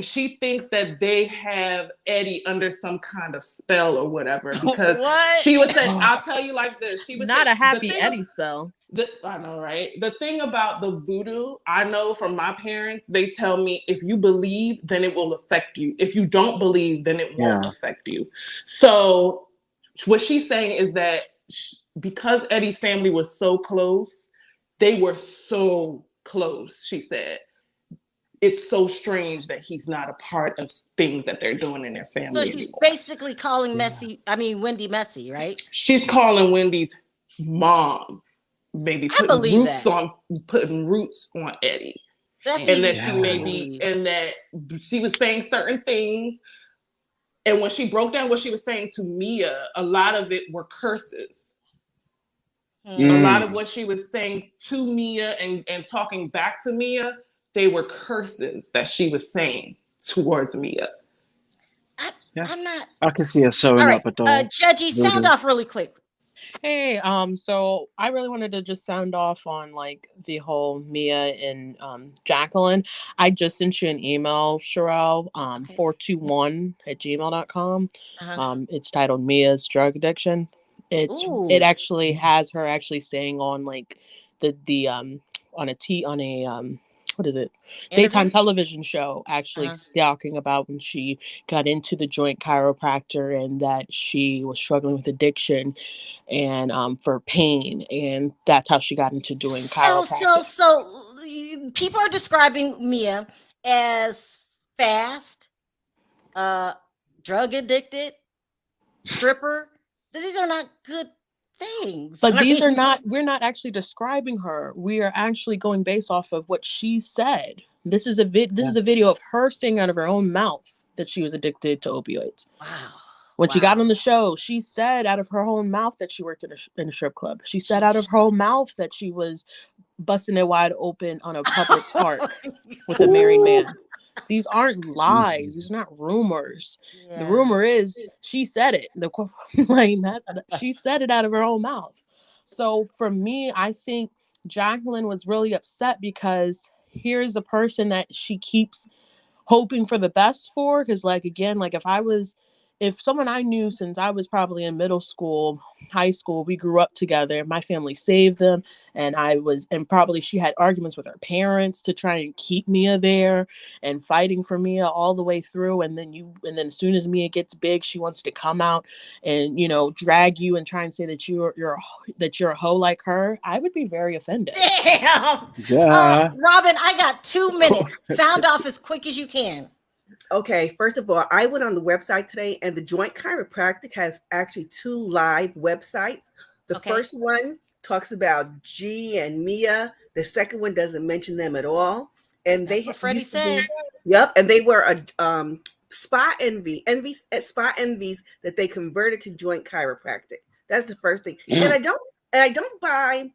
she thinks that they have Eddie under some kind of spell or whatever. Because she was saying, I'll tell you like this. She was Not saying, a happy Eddie spell. I know, right? The thing about the voodoo, I know from my parents, they tell me if you believe, then it will affect you. If you don't believe, then it won't affect you. So what she's saying is that because Eddie's family was so close, they were so close, she said. It's so strange that he's not a part of things that they're doing in their family. So she's basically calling Wendy messy, right? She's calling Wendy's mom, maybe putting roots on Eddie. And that she was saying certain things. And when she broke down what she was saying to Mia, a lot of it were curses. A lot of what she was saying to Mia and talking back to Mia, they were curses that she was saying towards Mia. I'm not. I can see her sewing up a doll. Judgy, sound off really quick. Hey, so I really wanted to just sound off on like the whole Mia and Jacqueline. I just sent you an email, Sharrell, 421@gmail.com. It's titled Mia's Drug Addiction. It actually has her actually saying on like the on a what is it? Daytime television show actually talking about when she got into the Joint Chiropractor and that she was struggling with addiction and for pain, and that's how she got into doing chiropractic. So people are describing Mia as fast, drug addicted, stripper. These are not good things. But we're not actually describing her. We are actually going based off of what she said. This is a video of her saying out of her own mouth that she was addicted to opioids. Wow. When she got on the show, she said out of her own mouth that she worked in a strip club. She said out of her own mouth that she was busting it wide open on a public park with a married man. These aren't lies. These are not rumors. Yeah. The rumor is she said it. She said it out of her own mouth. So for me, I think Jacqueline was really upset because here's a person that she keeps hoping for the best for. Because if someone I knew since I was probably in middle school, high school, we grew up together. My family saved them. And probably she had arguments with her parents to try and keep Mia there and fighting for Mia all the way through. And then as soon as Mia gets big, she wants to come out and, drag you and try and say that you're a hoe like her. I would be very offended. Damn. Yeah. Robin, I got 2 minutes. Sound off as quick as you can. Okay, first of all, I went on the website today and the Joint Chiropractic has actually 2 live websites. The first one talks about G and Mia. The second one doesn't mention them at all. And That's what Freddie said. Yep, and they were a spa envies that they converted to Joint Chiropractic. That's the first thing. And I don't buy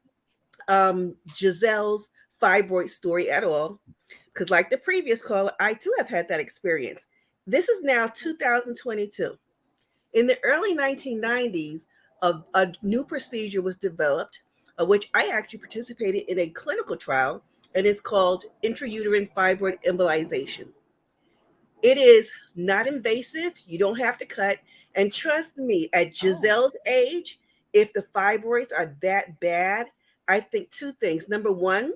Giselle's fibroid story at all. Because like the previous caller, I too have had that experience. This is now 2022. In the early 1990s, a new procedure was developed, of which I actually participated in a clinical trial, and it's called intrauterine fibroid embolization. It is not invasive. You don't have to cut. And trust me, at Giselle's age, if the fibroids are that bad, I think two things. Number one,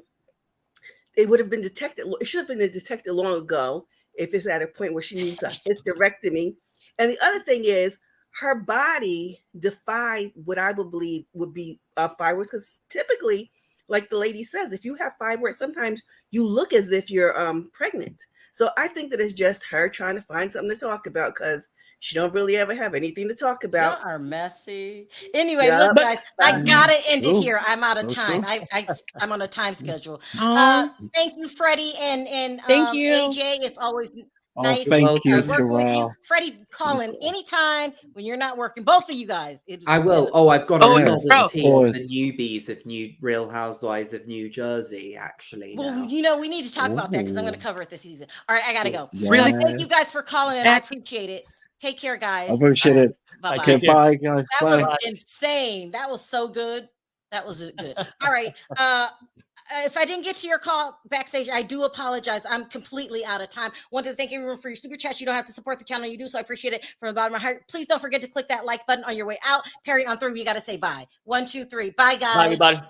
it would have been detected. It should have been detected long ago if it's at a point where she needs a hysterectomy. And the other thing is her body defied what I would believe would be fibroids, because typically, like the lady says, if you have fibroids, sometimes you look as if you're pregnant. So I think that it's just her trying to find something to talk about, because she don't really ever have anything to talk about. Y'all are messy. Anyway, look, guys, I gotta end it here. I'm out of time. I'm on a time schedule. Thank you, Freddie and Thank you. AJ. It's always nice thank you, working with you. Sharrell. Freddie, call in anytime when you're not working. Both of you guys. I will. Oh, I've got Oh, a yeah, novelty bro. of the newbies of New Real Housewives of New Jersey, actually. Well, now. you know, we need to talk about that because I'm going to cover it this season. All right, I got to go. Really? Thank you guys for calling in. I appreciate it. Take care, guys. I appreciate it. Bye-bye. Okay, bye, guys. That Bye. was insane. That was so good. That was good. All right. If I didn't get to your call backstage, I do apologize. I'm completely out of time. Want to thank everyone for your super chats. You don't have to support the channel. You do, so I appreciate it from the bottom of my heart. Please don't forget to click that like button on your way out. Perry, on 3, we got to say bye. 1, 2, 3. Bye, guys. Bye, everybody.